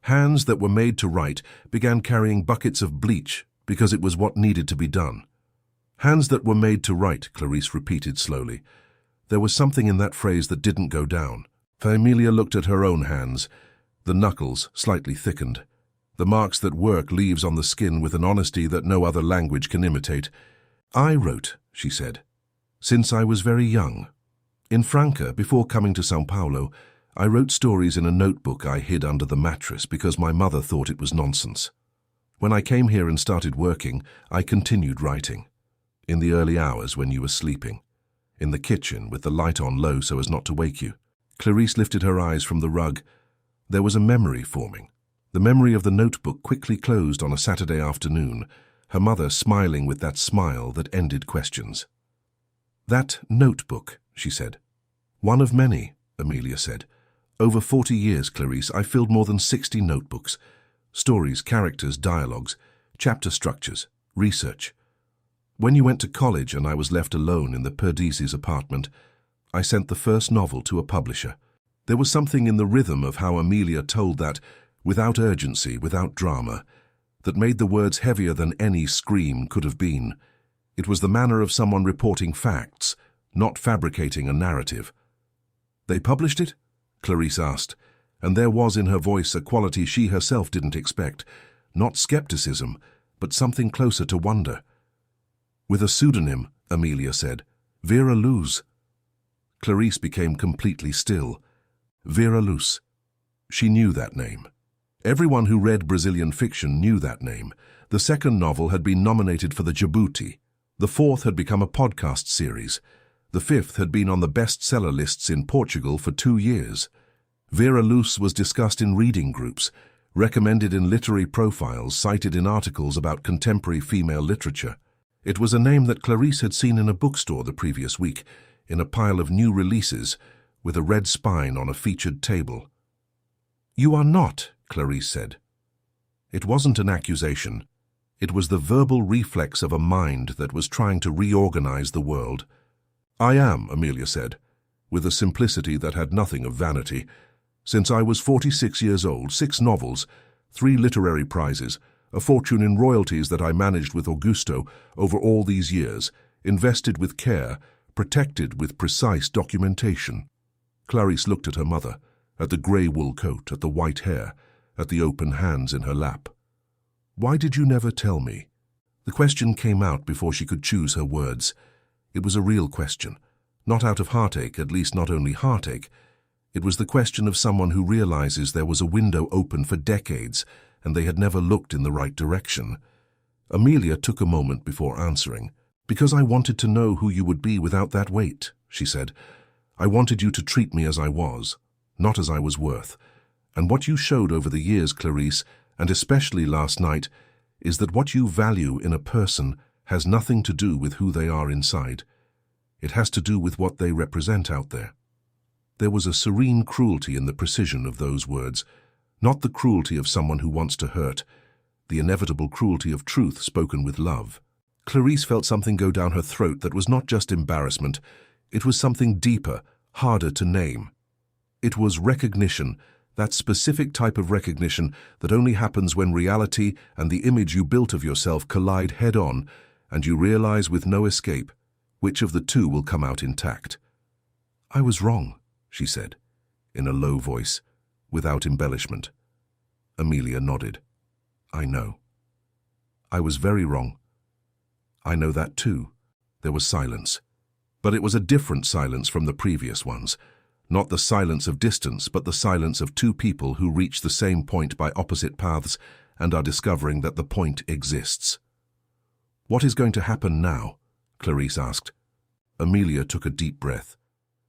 Hands that were made to write began carrying buckets of bleach because it was what needed to be done. "Hands that were made to write," Clarice repeated slowly. There was something in that phrase that didn't go down. Amelia looked at her own hands, the knuckles slightly thickened, the marks that work leaves on the skin with an honesty that no other language can imitate. "I wrote," she said, "since I was very young. In Franca, before coming to São Paulo, I wrote stories in a notebook I hid under the mattress because my mother thought it was nonsense. When I came here and started working, I continued writing. In the early hours when you were sleeping. In the kitchen with the light on low so as not to wake you. Clarisse lifted her eyes from the rug. There was a memory forming. The memory of the notebook quickly closed on a Saturday afternoon, her mother smiling with that smile that ended questions. "That notebook," she said. "One of many," Amelia said. "Over 40 years, Clarisse, I filled more than 60 notebooks. Stories, characters, dialogues, chapter structures, research. When you went to college and I was left alone in the Perdices apartment, I sent the first novel to a publisher. There was something in the rhythm of how Amelia told that, without urgency, without drama, that made the words heavier than any scream could have been. It was the manner of someone reporting facts, not fabricating a narrative." "They published it?" Clarisse asked, and there was in her voice a quality she herself didn't expect, not skepticism, but something closer to wonder. "With a pseudonym," Amelia said. "Vera Luz." Clarisse became completely still. Vera Luz. She knew that name. Everyone who read Brazilian fiction knew that name. The second novel had been nominated for the Jabuti. The fourth had become a podcast series. The fifth had been on the bestseller lists in Portugal for 2 years. Vera Luz was discussed in reading groups, recommended in literary profiles, cited in articles about contemporary female literature. It was a name that Clarisse had seen in a bookstore the previous week, in a pile of new releases, with a red spine on a featured table. "You are not," Clarisse said. It wasn't an accusation. It was the verbal reflex of a mind that was trying to reorganize the world. "I am," Amelia said, with a simplicity that had nothing of vanity. "Since I was 46 years old, 6 novels, 3 literary prizes, a fortune in royalties that I managed with Augusto over all these years, invested with care, protected with precise documentation." Clarisse looked at her mother, at the grey wool coat, at the white hair, at the open hands in her lap. "Why did you never tell me?" The question came out before she could choose her words. It was a real question, not out of heartache, at least not only heartache. It was the question of someone who realizes there was a window open for decades and they had never looked in the right direction. Amelia took a moment before answering. "Because I wanted to know who you would be without that weight," she said. "I wanted you to treat me as I was, not as I was worth. And what you showed over the years, Clarisse, and especially last night, is that what you value in a person has nothing to do with who they are inside. It has to do with what they represent out there." There was a serene cruelty in the precision of those words, not the cruelty of someone who wants to hurt, the inevitable cruelty of truth spoken with love. Clarisse felt something go down her throat that was not just embarrassment, it was something deeper, harder to name. It was recognition, that specific type of recognition that only happens when reality and the image you built of yourself collide head-on, and you realize with no escape which of the two will come out intact. "I was wrong," she said, in a low voice, without embellishment. Amelia nodded. "I know. I was very wrong. I know that too." There was silence. But it was a different silence from the previous ones. Not the silence of distance, but the silence of two people who reach the same point by opposite paths and are discovering that the point exists. "What is going to happen now?" Clarisse asked. Amelia took a deep breath.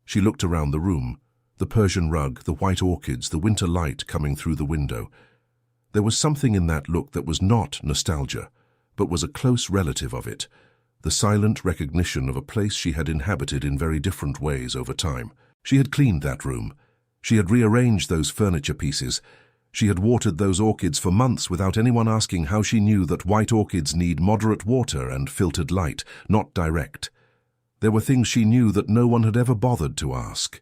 She looked around the room, the Persian rug, the white orchids, the winter light coming through the window. There was something in that look that was not nostalgia, but was a close relative of it, the silent recognition of a place she had inhabited in very different ways over time. She had cleaned that room. She had rearranged those furniture pieces. She had watered those orchids for months without anyone asking how she knew that white orchids need moderate water and filtered light, not direct. There were things she knew that no one had ever bothered to ask.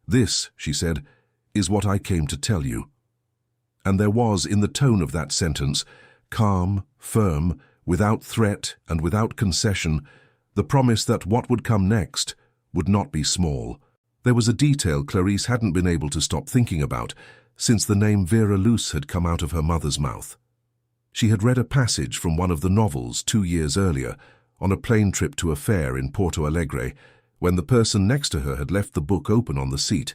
"This," she said, "is what I came to tell you." And there was, in the tone of that sentence, calm, firm, without threat and without concession, the promise that what would come next would not be small. There was a detail Clarisse hadn't been able to stop thinking about since the name Vera Luz had come out of her mother's mouth. She had read a passage from one of the novels 2 years earlier, on a plane trip to a fair in Porto Alegre, when the person next to her had left the book open on the seat,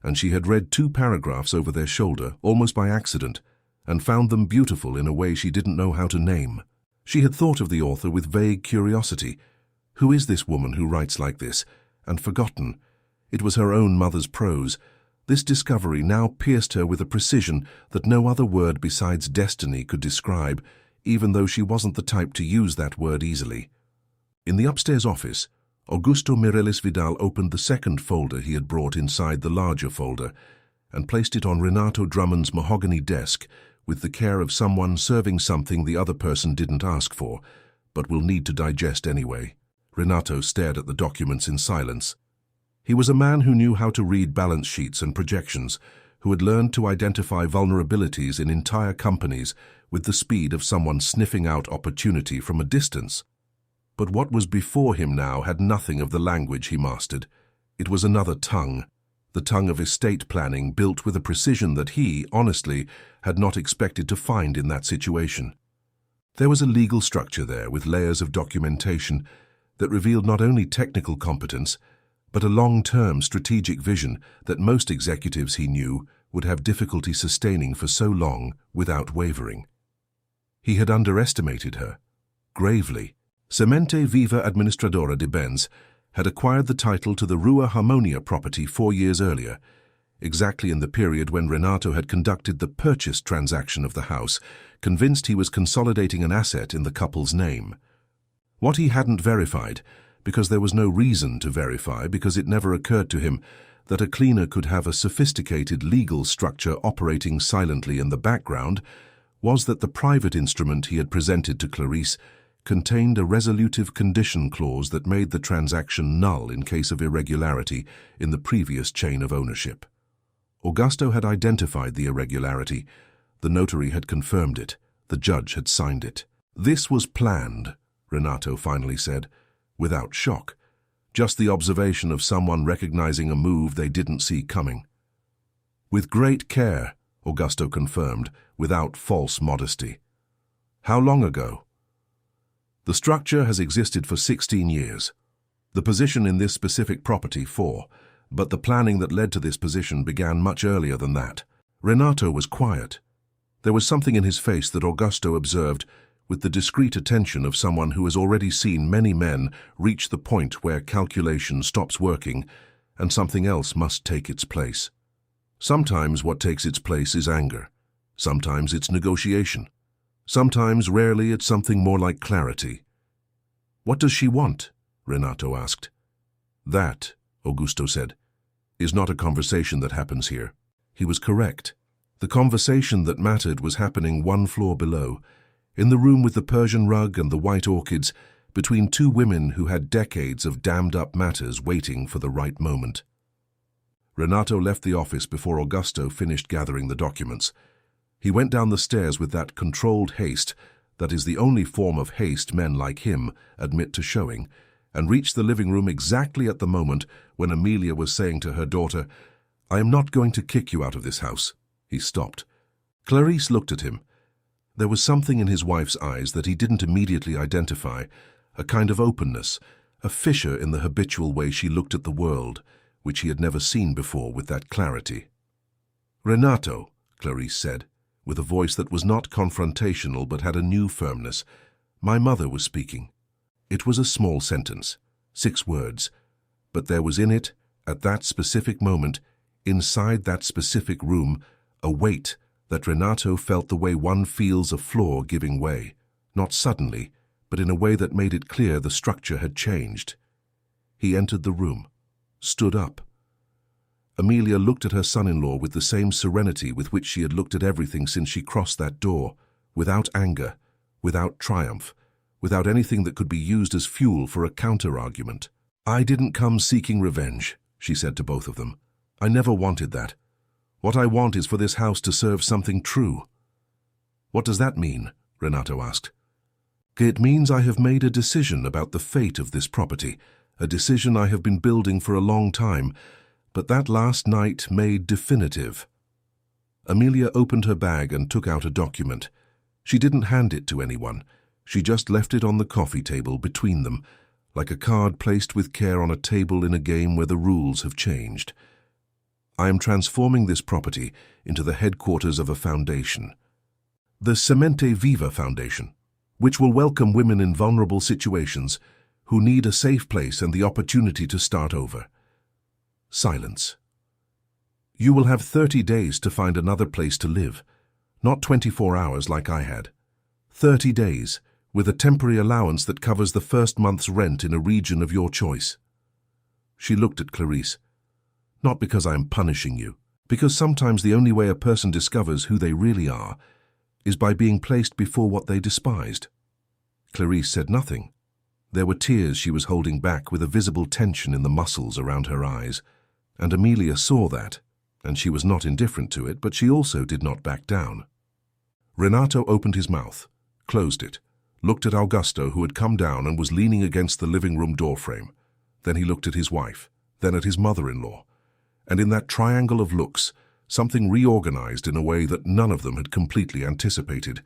and she had read 2 paragraphs over their shoulder, almost by accident, and found them beautiful in a way she didn't know how to name. She had thought of the author with vague curiosity, Who is this woman who writes like this? And forgotten. It was her own mother's prose. This discovery now pierced her with a precision that no other word besides destiny could describe, even though she wasn't the type to use that word easily. In the upstairs office, Augusto Mireles Vidal opened the second folder he had brought inside the larger folder and placed it on Renato Drummond's mahogany desk with the care of someone serving something the other person didn't ask for, but will need to digest anyway. Renato stared at the documents in silence. He was a man who knew how to read balance sheets and projections, who had learned to identify vulnerabilities in entire companies with the speed of someone sniffing out opportunity from a distance. But what was before him now had nothing of the language he mastered. It was another tongue, the tongue of estate planning built with a precision that he, honestly, had not expected to find in that situation. There was a legal structure there with layers of documentation that revealed not only technical competence, but a long-term strategic vision that most executives he knew would have difficulty sustaining for so long without wavering. He had underestimated her, gravely. Semente Viva Administradora de Bens had acquired the title to the Rua Harmonia property 4 years earlier, exactly in the period when Renato had conducted the purchase transaction of the house, convinced he was consolidating an asset in the couple's name. What he hadn't verified, because there was no reason to verify, because it never occurred to him that a cleaner could have a sophisticated legal structure operating silently in the background, was that the private instrument he had presented to Clarice contained a resolutive condition clause that made the transaction null in case of irregularity in the previous chain of ownership. Augusto had identified the irregularity. The notary had confirmed it. The judge had signed it. This was planned, Renato finally said, without shock. Just the observation of someone recognizing a move they didn't see coming. With great care, Augusto confirmed, without false modesty. How long ago? The structure has existed for 16 years. The position in this specific property 4, but the planning that led to this position began much earlier than that. Renato was quiet. There was something in his face that Augusto observed with the discreet attention of someone who has already seen many men reach the point where calculation stops working and something else must take its place. Sometimes what takes its place is anger. Sometimes it's negotiation. Sometimes, rarely, it's something more like clarity. What does she want? Renato asked. That, Augusto said, is not a conversation that happens here. He was correct. The conversation that mattered was happening 1 floor below, in the room with the Persian rug and the white orchids, between 2 women who had decades of dammed-up matters waiting for the right moment. Renato left the office before Augusto finished gathering the documents. He went down the stairs with that controlled haste that is the only form of haste men like him admit to showing, and reached the living room exactly at the moment when Amelia was saying to her daughter, "I am not going to kick you out of this house." He stopped. Clarice looked at him. There was something in his wife's eyes that he didn't immediately identify, a kind of openness, a fissure in the habitual way she looked at the world, which he had never seen before with that clarity. "Renato," Clarice said, with a voice that was not confrontational but had a new firmness. "My mother was speaking." It was a small sentence, 6 words, but there was in it, at that specific moment, inside that specific room, a weight that Renato felt the way one feels a floor giving way, not suddenly, but in a way that made it clear the structure had changed. He entered the room, stood up. Amelia looked at her son-in-law with the same serenity with which she had looked at everything since she crossed that door, without anger, without triumph, without anything that could be used as fuel for a counter-argument. "I didn't come seeking revenge," she said to both of them. "I never wanted that. What I want is for this house to serve something true." "What does that mean?" Renato asked. "It means I have made a decision about the fate of this property, a decision I have been building for a long time, but that last night made definitive." Amelia opened her bag and took out a document. She didn't hand it to anyone. She just left it on the coffee table between them, like a card placed with care on a table in a game where the rules have changed. "I am transforming this property into the headquarters of a foundation. The Semente Viva Foundation, which will welcome women in vulnerable situations, who need a safe place and the opportunity to start over. Silence. You will have 30 days to find another place to live, not 24 hours like I had. 30 days, with a temporary allowance that covers the first month's rent in a region of your choice. She looked at Clarisse. Not because I am punishing you, because sometimes the only way a person discovers who they really are is by being placed before what they despised. Clarisse said nothing. There were tears she was holding back with a visible tension in the muscles around her eyes, and Amelia saw that, and she was not indifferent to it, but she also did not back down. Renato opened his mouth, closed it, looked at Augusto, who had come down and was leaning against the living room doorframe. Then he looked at his wife, then at his mother-in-law, and in that triangle of looks, something reorganized in a way that none of them had completely anticipated.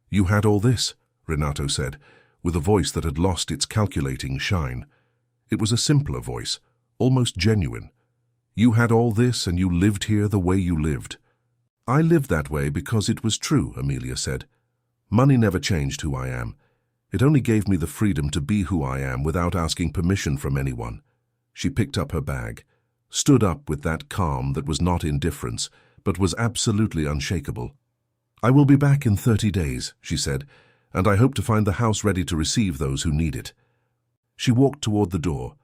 "You had all this," Renato said, with a voice that had lost its calculating shine. It was a simpler voice, almost genuine. "You had all this and you lived here the way you lived." "I lived that way because it was true," Amelia said. "Money never changed who I am. It only gave me the freedom to be who I am without asking permission from anyone." She picked up her bag, stood up with that calm that was not indifference, but was absolutely unshakable. "I will be back in 30 days, she said, "and I hope to find the house ready to receive those who need it." She walked toward the door.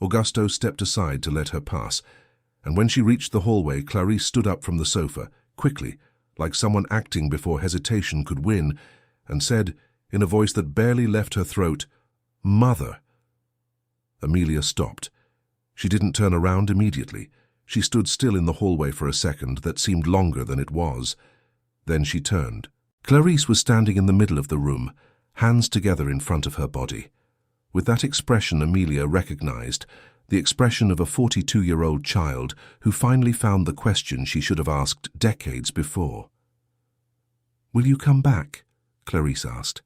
Augusto stepped aside to let her pass, and when she reached the hallway, Clarisse stood up from the sofa, quickly, like someone acting before hesitation could win, and said, in a voice that barely left her throat, "Mother." Amelia stopped. She didn't turn around immediately. She stood still in the hallway for a second that seemed longer than it was. Then she turned. Clarisse was standing in the middle of the room, hands together in front of her body. With that expression Amelia recognized, the expression of a 42-year-old child who finally found the question she should have asked decades before. "Will you come back?" Clarisse asked.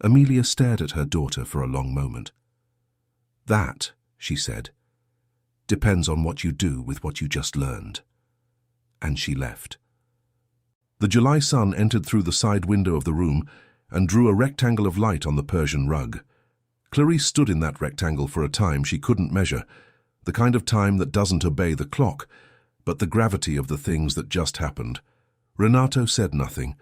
Amelia stared at her daughter for a long moment. "That," she said, "depends on what you do with what you just learned." And she left. The July sun entered through the side window of the room and drew a rectangle of light on the Persian rug. Clarisse stood in that rectangle for a time she couldn't measure, the kind of time that doesn't obey the clock, but the gravity of the things that just happened. Renato said nothing.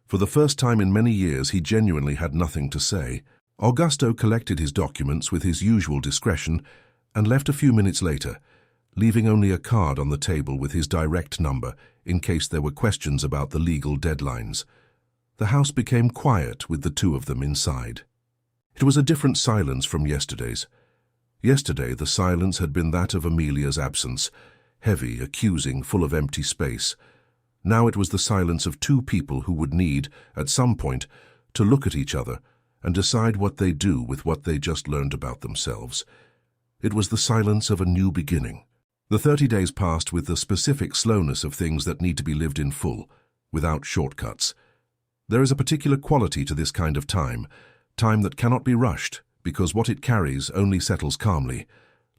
For the first time in many years, he genuinely had nothing to say. Augusto collected his documents with his usual discretion and left a few minutes later, leaving only a card on the table with his direct number in case there were questions about the legal deadlines. The house became quiet with the two of them inside. It was a different silence from yesterday's. Yesterday, the silence had been that of Amelia's absence, heavy, accusing, full of empty space. Now it was the silence of two people who would need, at some point, to look at each other and decide what they do with what they just learned about themselves. It was the silence of a new beginning. The 30 days passed with the specific slowness of things that need to be lived in full, without shortcuts. There is a particular quality to this kind of time that cannot be rushed, because what it carries only settles calmly,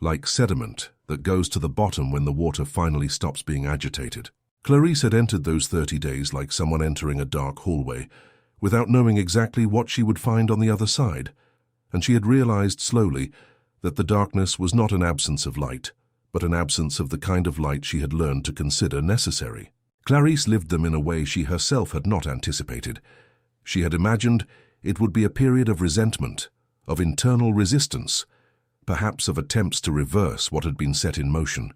like sediment that goes to the bottom when the water finally stops being agitated. Clarisse had entered those 30 days like someone entering a dark hallway, without knowing exactly what she would find on the other side, and she had realized slowly that the darkness was not an absence of light, but an absence of the kind of light she had learned to consider necessary. Clarisse lived them in a way she herself had not anticipated. She had imagined it would be a period of resentment, of internal resistance, perhaps of attempts to reverse what had been set in motion.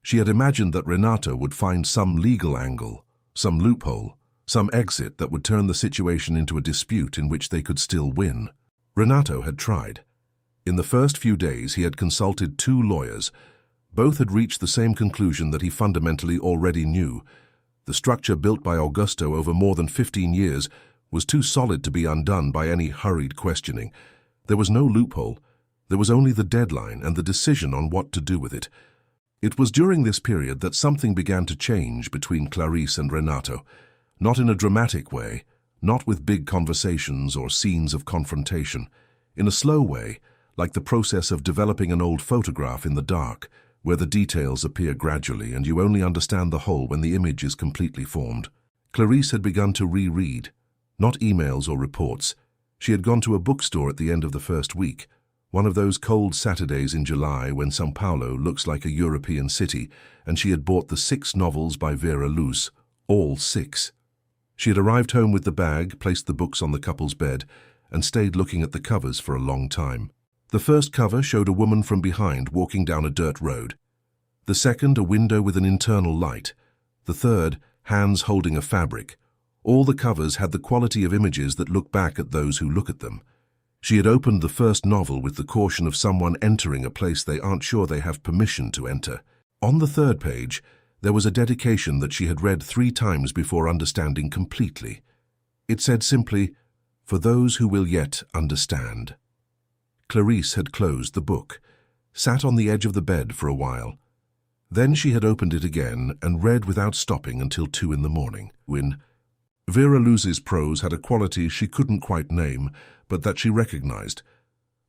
She had imagined that Renato would find some legal angle, some loophole, some exit that would turn the situation into a dispute in which they could still win. Renato had tried. In the first few days, he had consulted 2 lawyers. Both had reached the same conclusion that he fundamentally already knew. The structure built by Augusto over more than 15 years was too solid to be undone by any hurried questioning. There was no loophole. There was only the deadline and the decision on what to do with it. It was during this period that something began to change between Clarisse and Renato, not in a dramatic way, not with big conversations or scenes of confrontation, in a slow way, like the process of developing an old photograph in the dark, where the details appear gradually and you only understand the whole when the image is completely formed. Clarisse had begun to reread, not emails or reports. She had gone to a bookstore at the end of the first week, One of those cold Saturdays in July when São Paulo looks like a European city, and she had bought the 6 novels by Vera Luz, all 6. She had arrived home with the bag, placed the books on the couple's bed, and stayed looking at the covers for a long time. The first cover showed a woman from behind walking down a dirt road. The second, a window with an internal light. The third, hands holding a fabric. All the covers had the quality of images that look back at those who look at them. She had opened the first novel with the caution of someone entering a place they aren't sure they have permission to enter. On the third page, there was a dedication that she had read 3 times before understanding completely. It said simply, "For those who will yet understand." Clarice had closed the book, sat on the edge of the bed for a while. Then she had opened it again and read without stopping until 2 in the morning. Vera Luz's prose had a quality she couldn't quite name, but that she recognized.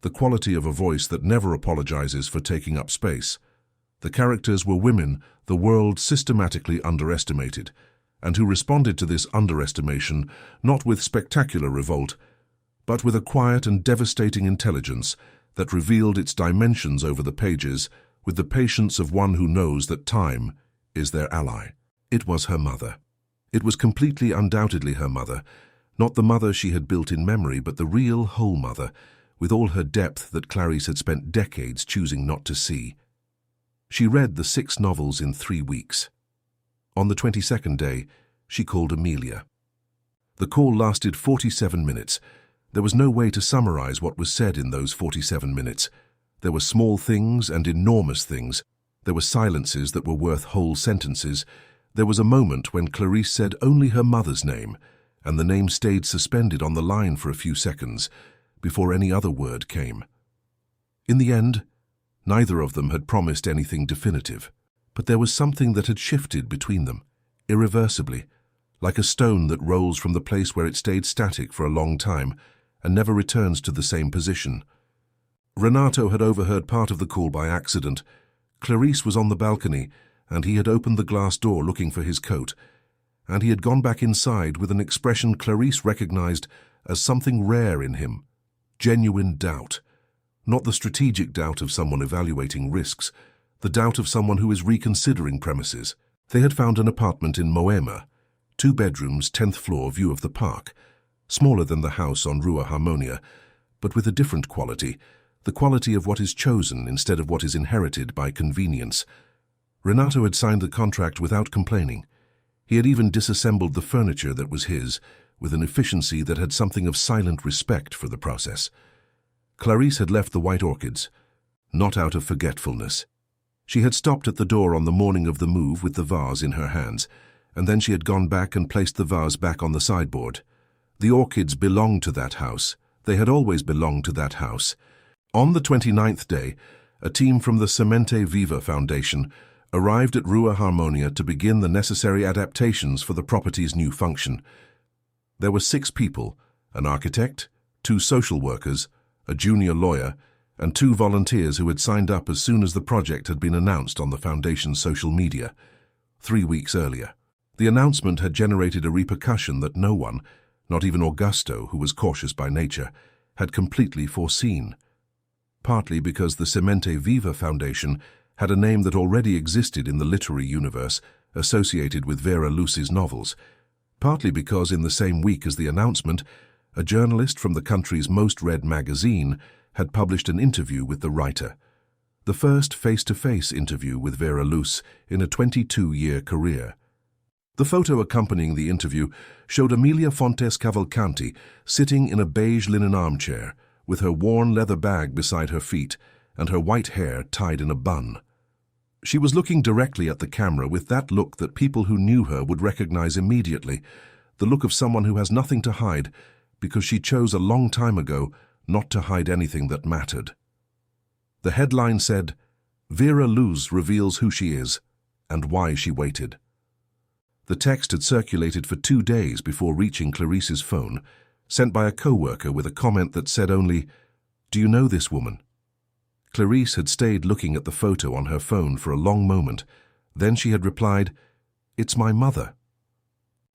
The quality of a voice that never apologizes for taking up space. The characters were women the world systematically underestimated, and who responded to this underestimation not with spectacular revolt, but with a quiet and devastating intelligence that revealed its dimensions over the pages with the patience of one who knows that time is their ally. It was her mother. It was completely undoubtedly her mother, not the mother she had built in memory, but the real whole mother, with all her depth that Clarice had spent decades choosing not to see. She read the 6 novels in 3 weeks. On the 22nd day, she called Amelia. The call lasted 47 minutes. There was no way to summarize what was said in those 47 minutes. There were small things and enormous things. There were silences that were worth whole sentences. There was a moment when Clarice said only her mother's name, and the name stayed suspended on the line for a few seconds before any other word came. In the end, neither of them had promised anything definitive, but there was something that had shifted between them, irreversibly, like a stone that rolls from the place where it stayed static for a long time and never returns to the same position. Renato had overheard part of the call by accident. Clarice was on the balcony, and he had opened the glass door looking for his coat, and he had gone back inside with an expression Clarice recognized as something rare in him, genuine doubt. Not the strategic doubt of someone evaluating risks, the doubt of someone who is reconsidering premises. They had found an apartment in Moema, 2 bedrooms, 10th floor, view of the park, smaller than the house on Rua Harmonia, but with a different quality, the quality of what is chosen instead of what is inherited by convenience. Renato had signed the contract without complaining. He had even disassembled the furniture that was his, with an efficiency that had something of silent respect for the process. Clarice had left the white orchids, not out of forgetfulness. She had stopped at the door on the morning of the move with the vase in her hands, and then she had gone back and placed the vase back on the sideboard. The orchids belonged to that house. They had always belonged to that house. On the 29th day, a team from the Semente Viva Foundation arrived at Rua Harmonia to begin the necessary adaptations for the property's new function. There were 6 people, an architect, 2 social workers, a junior lawyer, and 2 volunteers who had signed up as soon as the project had been announced on the Foundation's social media, 3 weeks earlier. The announcement had generated a repercussion that no one, not even Augusto, who was cautious by nature, had completely foreseen. Partly because the Semente Viva Foundation had a name that already existed in the literary universe associated with Vera Luz's novels, partly because in the same week as the announcement, a journalist from the country's most read magazine had published an interview with the writer, the first face-to-face interview with Vera Luz in a 22-year career. The photo accompanying the interview showed Amelia Fontes Cavalcanti sitting in a beige linen armchair, with her worn leather bag beside her feet and her white hair tied in a bun. She was looking directly at the camera with that look that people who knew her would recognize immediately, the look of someone who has nothing to hide because she chose a long time ago not to hide anything that mattered. The headline said, "Vera Luz reveals who she is and why she waited." The text had circulated for 2 days before reaching Clarice's phone, sent by a co-worker with a comment that said only, "Do you know this woman?" Clarice had stayed looking at the photo on her phone for a long moment. Then she had replied, "It's my mother."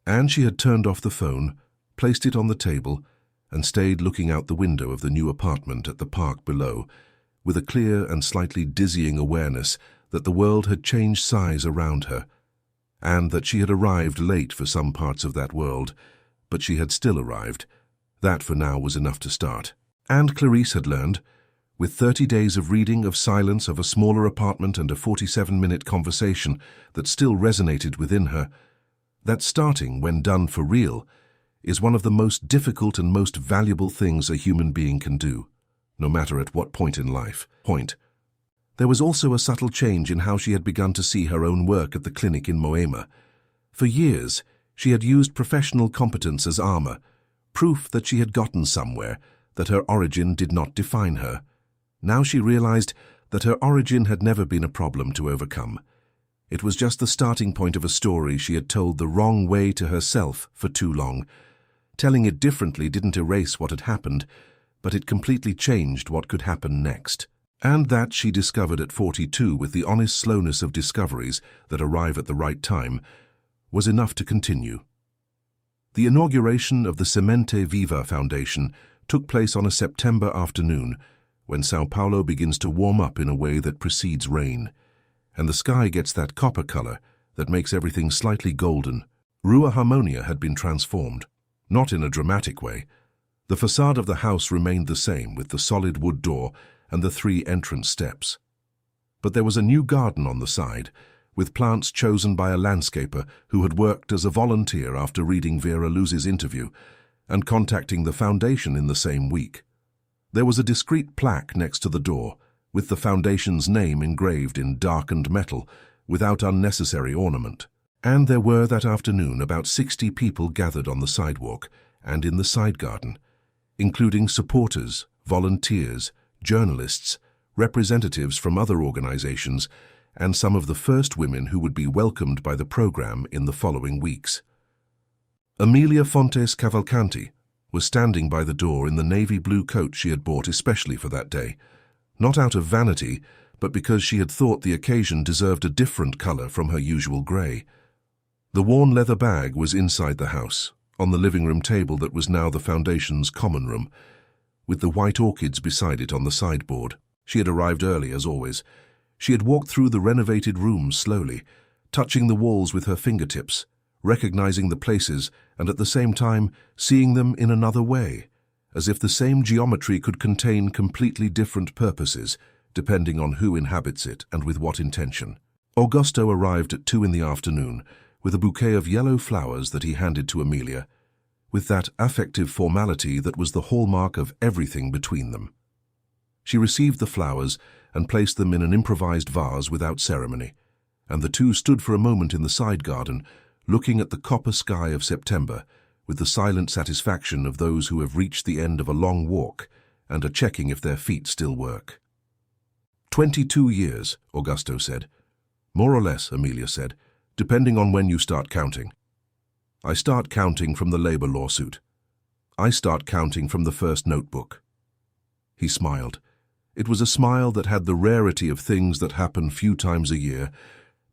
And she had turned off the phone, placed it on the table, and stayed looking out the window of the new apartment at the park below, with a clear and slightly dizzying awareness that the world had changed size around her, and that she had arrived late for some parts of that world, but she had still arrived. That for now was enough to start. And Clarisse had learned, with 30 days of reading, of silence, of a smaller apartment and a 47-minute conversation that still resonated within her, that starting, when done for real, is one of the most difficult and most valuable things a human being can do, no matter at what point in life. There was also a subtle change in how she had begun to see her own work at the clinic in Moema. For years, she had used professional competence as armor, proof that she had gotten somewhere, that her origin did not define her. Now she realized that her origin had never been a problem to overcome. It was just the starting point of a story she had told the wrong way to herself for too long. Telling it differently didn't erase what had happened, but it completely changed what could happen next. And that she discovered at 42 with the honest slowness of discoveries that arrive at the right time, was enough to continue. The inauguration of the Semente Viva Foundation took place on a September afternoon, when São Paulo begins to warm up in a way that precedes rain, and the sky gets that copper color that makes everything slightly golden. Rua Harmonia had been transformed, not in a dramatic way. The facade of the house remained the same, with the solid wood door and the 3 entrance steps. But there was a new garden on the side, with plants chosen by a landscaper who had worked as a volunteer after reading Vera Luz's interview and contacting the foundation in the same week. There was a discreet plaque next to the door, with the foundation's name engraved in darkened metal, without unnecessary ornament. And there were that afternoon about 60 people gathered on the sidewalk and in the side garden, including supporters, volunteers, journalists, representatives from other organizations, and some of the first women who would be welcomed by the program in the following weeks. Amelia Fontes Cavalcanti was standing by the door in the navy blue coat she had bought especially for that day, not out of vanity, but because she had thought the occasion deserved a different color from her usual gray. The worn leather bag was inside the house, on the living room table that was now the foundation's common room, with the white orchids beside it on the sideboard. She had arrived early, as always. She had walked through the renovated rooms slowly, touching the walls with her fingertips, recognizing the places and at the same time seeing them in another way, as if the same geometry could contain completely different purposes, depending on who inhabits it and with what intention. Augusto arrived at 2 in the afternoon, with a bouquet of yellow flowers that he handed to Amelia, with that affective formality that was the hallmark of everything between them. She received the flowers and placed them in an improvised vase without ceremony, and the two stood for a moment in the side garden, looking at the copper sky of September, with the silent satisfaction of those who have reached the end of a long walk and are checking if their feet still work. 22 years, Augusto said. More or less, Amelia said, depending on when you start counting. I start counting from the labor lawsuit. I start counting from the first notebook. He smiled. It was a smile that had the rarity of things that happen few times a year,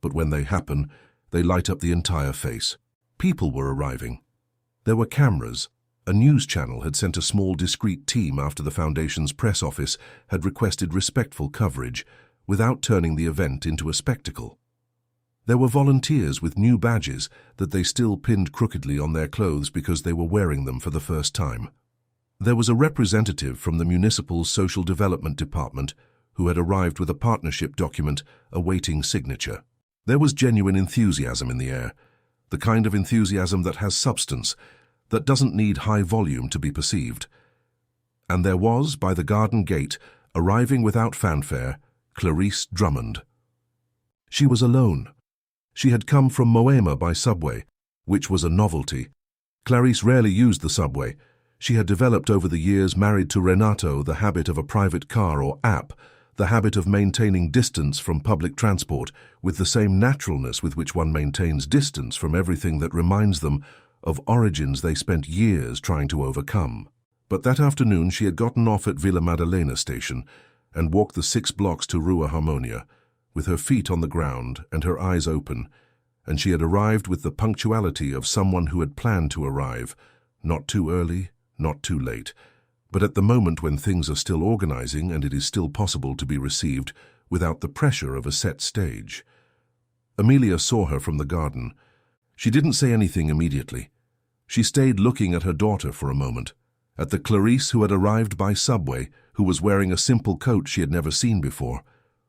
but when they happen, they light up the entire face. People were arriving. There were cameras. A news channel had sent a small discreet team after the Foundation's press office had requested respectful coverage, without turning the event into a spectacle. There were volunteers with new badges that they still pinned crookedly on their clothes because they were wearing them for the first time. There was a representative from the Municipal Social Development Department who had arrived with a partnership document awaiting signature. There was genuine enthusiasm in the air, the kind of enthusiasm that has substance, that doesn't need high volume to be perceived. And there was, by the garden gate, arriving without fanfare, Clarisse Drummond. She was alone. She had come from Moema by subway, which was a novelty. Clarisse rarely used the subway. She had developed over the years, married to Renato, the habit of a private car or app, the habit of maintaining distance from public transport with the same naturalness with which one maintains distance from everything that reminds them of origins they spent years trying to overcome. But that afternoon she had gotten off at Villa Madalena station and walked the 6 blocks to Rua Harmonia, with her feet on the ground and her eyes open, and she had arrived with the punctuality of someone who had planned to arrive, not too early, not too late, but at the moment when things are still organizing and it is still possible to be received without the pressure of a set stage. Amelia saw her from the garden. She didn't say anything immediately. She stayed looking at her daughter for a moment, at the Clarisse who had arrived by subway, who was wearing a simple coat she had never seen before,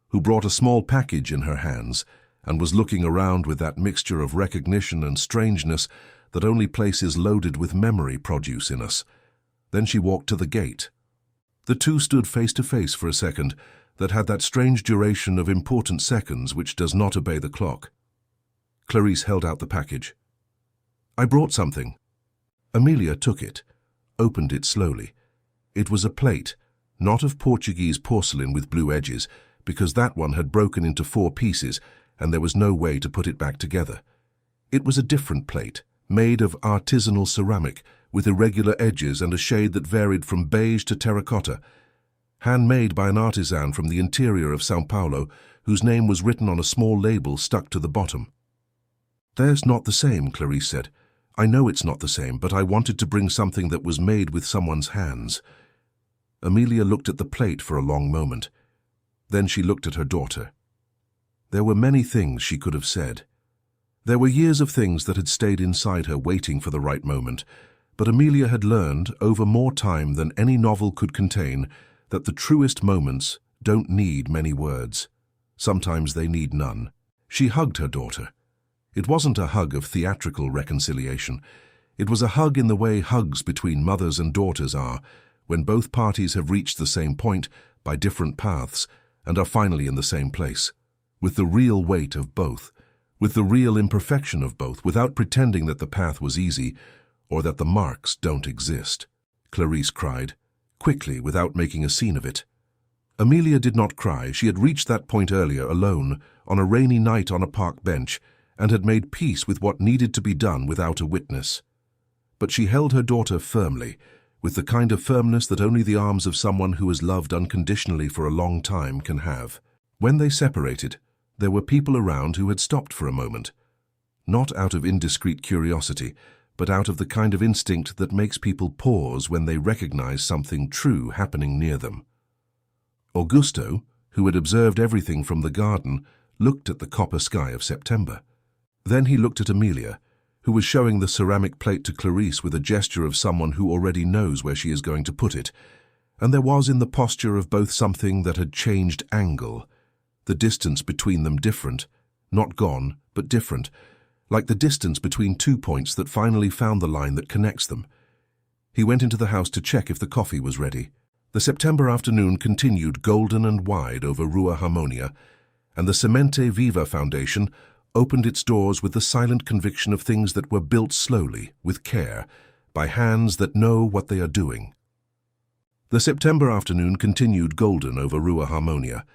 who brought a small package in her hands and was looking around with that mixture of recognition and strangeness that only places loaded with memory produce in us. Then she walked to the gate. The two stood face to face for a second that had that strange duration of important seconds which does not obey the clock. Clarisse held out the package. "I brought something." Amelia took it, opened it slowly. It was a plate, not of Portuguese porcelain with blue edges, because that one had broken into 4 pieces and there was no way to put it back together. It was a different plate, made of artisanal ceramic, with irregular edges and a shade that varied from beige to terracotta, handmade by an artisan from the interior of São Paulo, whose name was written on a small label stuck to the bottom. "There's not the same," Clarisse said. "I know it's not the same, but I wanted to bring something that was made with someone's hands." Amelia looked at the plate for a long moment. Then she looked at her daughter. There were many things she could have said. There were years of things that had stayed inside her waiting for the right moment, but Amelia had learned, over more time than any novel could contain, that the truest moments don't need many words. Sometimes they need none. She hugged her daughter. It wasn't a hug of theatrical reconciliation. It was a hug in the way hugs between mothers and daughters are, when both parties have reached the same point by different paths and are finally in the same place, with the real weight of both, with the real imperfection of both, without pretending that the path was easy or that the marks don't exist. Clarisse cried, quickly, without making a scene of it. Amelia did not cry. She had reached that point earlier, alone, on a rainy night on a park bench, and had made peace with what needed to be done without a witness. But she held her daughter firmly, with the kind of firmness that only the arms of someone who has loved unconditionally for a long time can have. When they separated, there were people around who had stopped for a moment, not out of indiscreet curiosity, but out of the kind of instinct that makes people pause when they recognize something true happening near them. Augusto, who had observed everything from the garden, looked at the copper sky of September. Then he looked at Amelia, who was showing the ceramic plate to Clarisse with a gesture of someone who already knows where she is going to put it, and there was in the posture of both something that had changed angle, the distance between them different, not gone, but different, like the distance between 2 points that finally found the line that connects them. He went into the house to check if the coffee was ready. The September afternoon continued golden and wide over Rua Harmonia, and the Semente Viva Foundation opened its doors with the silent conviction of things that were built slowly, with care, by hands that know what they are doing. The September afternoon continued golden over Rua Harmonia,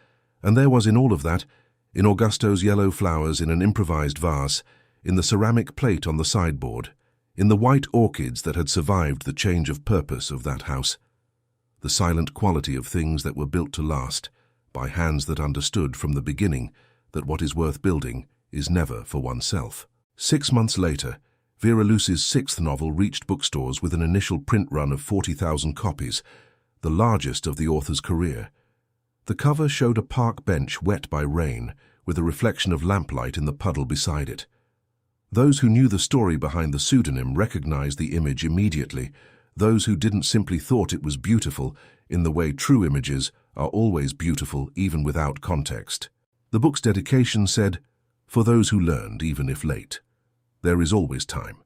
and there was in all of that, in Augusto's yellow flowers in an improvised vase, in the ceramic plate on the sideboard, in the white orchids that had survived the change of purpose of that house, the silent quality of things that were built to last, by hands that understood from the beginning that what is worth building is never for oneself. 6 months later, Vera Luce's 6th novel reached bookstores with an initial print run of 40,000 copies, the largest of the author's career. The cover showed a park bench wet by rain, with a reflection of lamplight in the puddle beside it. Those who knew the story behind the pseudonym recognized the image immediately. Those who didn't simply thought it was beautiful, in the way true images are always beautiful even without context. The book's dedication said, "For those who learned, even if late. There is always time."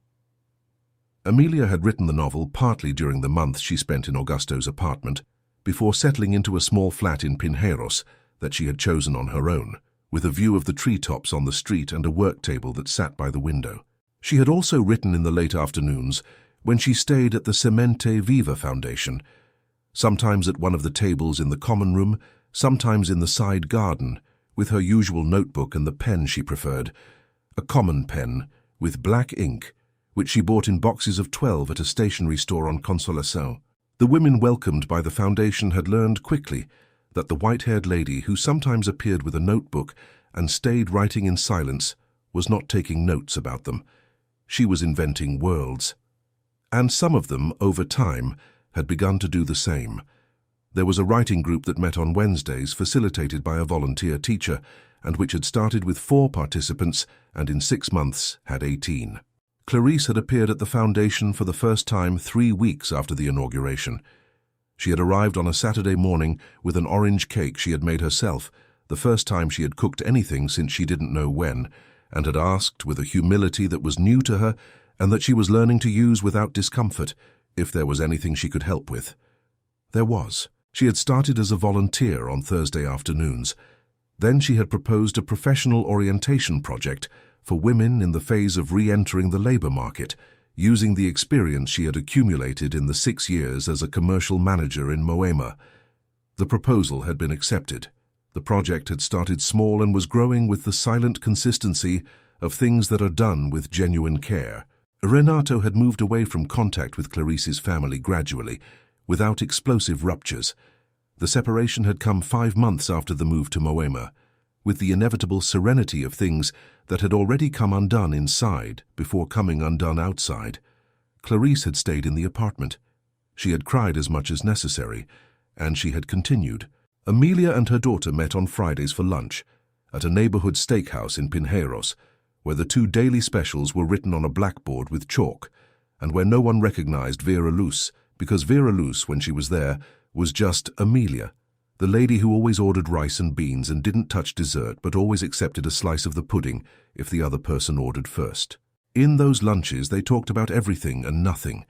Amelia had written the novel partly during the month she spent in Augusto's apartment, before settling into a small flat in Pinheiros that she had chosen on her own, with a view of the treetops on the street and a work table that sat by the window. She had also written in the late afternoons when she stayed at the Semente Viva Foundation, sometimes at one of the tables in the common room, sometimes in the side garden, with her usual notebook and the pen she preferred, a common pen with black ink, which she bought in boxes of 12 at a stationery store on Consolação. The women welcomed by the foundation had learned quickly that the white-haired lady who sometimes appeared with a notebook and stayed writing in silence was not taking notes about them. She was inventing worlds. And some of them, over time, had begun to do the same. There was a writing group that met on Wednesdays, facilitated by a volunteer teacher, and which had started with 4 participants and in 6 months had 18. Clarice had appeared at the foundation for the first time 3 weeks after the inauguration. She had arrived on a Saturday morning with an orange cake she had made herself, the first time she had cooked anything since she didn't know when, and had asked, with a humility that was new to her and that she was learning to use without discomfort, if there was anything she could help with. There was. She had started as a volunteer on Thursday afternoons. Then she had proposed a professional orientation project for women in the phase of re-entering the labor market, using the experience she had accumulated in the 6 years as a commercial manager in Moema. The proposal had been accepted. The project had started small and was growing with the silent consistency of things that are done with genuine care. Renato had moved away from contact with Clarice's family gradually, without explosive ruptures. The separation had come 5 months after the move to Moema, with the inevitable serenity of things that had already come undone inside before coming undone outside. Clarice had stayed in the apartment. She had cried as much as necessary, and she had continued. Amelia and her daughter met on Fridays for lunch at a neighborhood steakhouse in Pinheiros, where the 2 daily specials were written on a blackboard with chalk, and where no one recognized Vera Luz, because Vera Luz, when she was there, was just Amelia, the lady who always ordered rice and beans and didn't touch dessert but always accepted a slice of the pudding if the other person ordered first. In those lunches they talked about everything and nothing,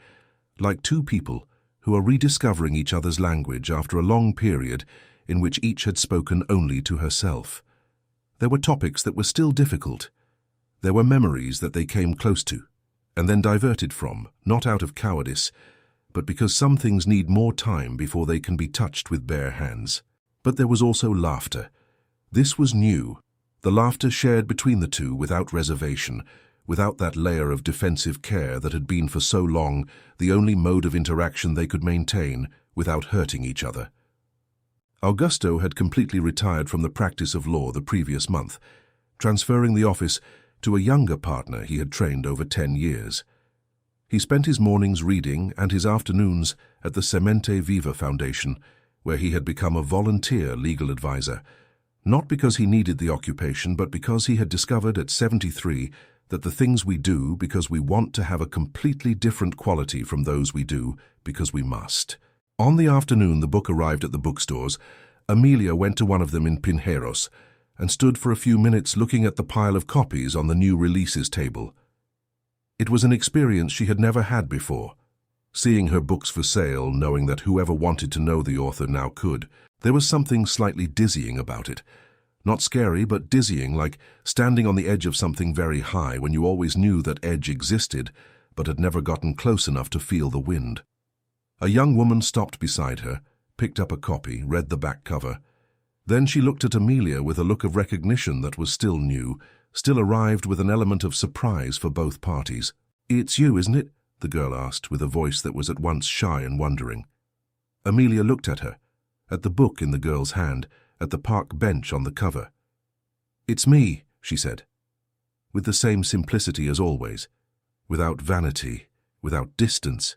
like 2 people who are rediscovering each other's language after a long period in which each had spoken only to herself. There were topics that were still difficult. There were memories that they came close to, and then diverted from, not out of cowardice, but because some things need more time before they can be touched with bare hands. But there was also laughter. This was new. The laughter shared between the 2 without reservation, without that layer of defensive care that had been for so long the only mode of interaction they could maintain without hurting each other. Augusto had completely retired from the practice of law the previous month, transferring the office to a younger partner he had trained over 10 years. He spent his mornings reading and his afternoons at the Semente Viva Foundation, where he had become a volunteer legal advisor, not because he needed the occupation, but because he had discovered at 73 that the things we do because we want to have a completely different quality from those we do because we must. On the afternoon the book arrived at the bookstores, Amelia went to one of them in Pinheiros and stood for a few minutes looking at the pile of copies on the new releases table. It was an experience she had never had before. Seeing her books for sale, knowing that whoever wanted to know the author now could, there was something slightly dizzying about it. Not scary, but dizzying, like standing on the edge of something very high when you always knew that edge existed, but had never gotten close enough to feel the wind. A young woman stopped beside her, picked up a copy, read the back cover. Then she looked at Amelia with a look of recognition that was still new, still arrived with an element of surprise for both parties. "It's you, isn't it?" the girl asked, with a voice that was at once shy and wondering. Amelia looked at her, at the book in the girl's hand, at the park bench on the cover. "It's me," she said, with the same simplicity as always, without vanity, without distance,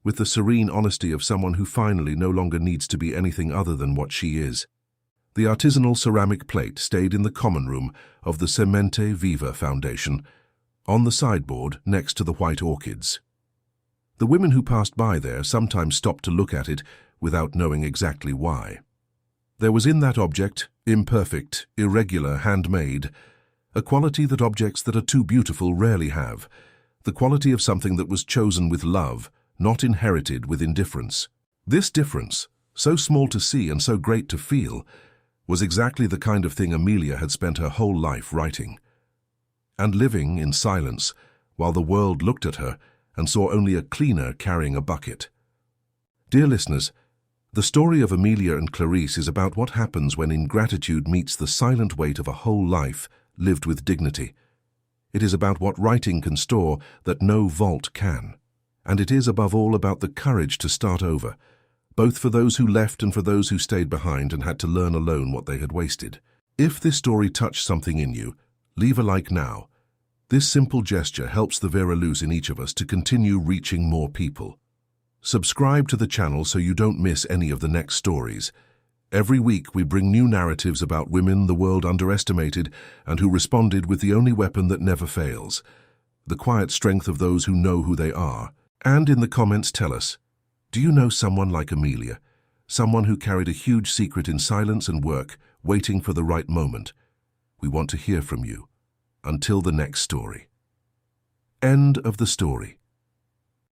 with the serene honesty of someone who finally no longer needs to be anything other than what she is. The artisanal ceramic plate stayed in the common room of the Semente Viva Foundation, on the sideboard next to the white orchids. The women who passed by there sometimes stopped to look at it without knowing exactly why. There was in that object, imperfect, irregular, handmade, a quality that objects that are too beautiful rarely have, the quality of something that was chosen with love, not inherited with indifference. This difference, so small to see and so great to feel, was exactly the kind of thing Amelia had spent her whole life writing. And living in silence, while the world looked at her and saw only a cleaner carrying a bucket. Dear listeners, the story of Amelia and Clarice is about what happens when ingratitude meets the silent weight of a whole life lived with dignity. It is about what writing can store that no vault can. And it is above all about the courage to start over, both for those who left and for those who stayed behind and had to learn alone what they had wasted. If this story touched something in you, leave a like now. This simple gesture helps the Vera Luz in each of us to continue reaching more people. Subscribe to the channel so you don't miss any of the next stories. Every week we bring new narratives about women the world underestimated and who responded with the only weapon that never fails, the quiet strength of those who know who they are. And in the comments tell us, do you know someone like Amelia? Someone who carried a huge secret in silence and work, waiting for the right moment. We want to hear from you. Until the next story. End of the story.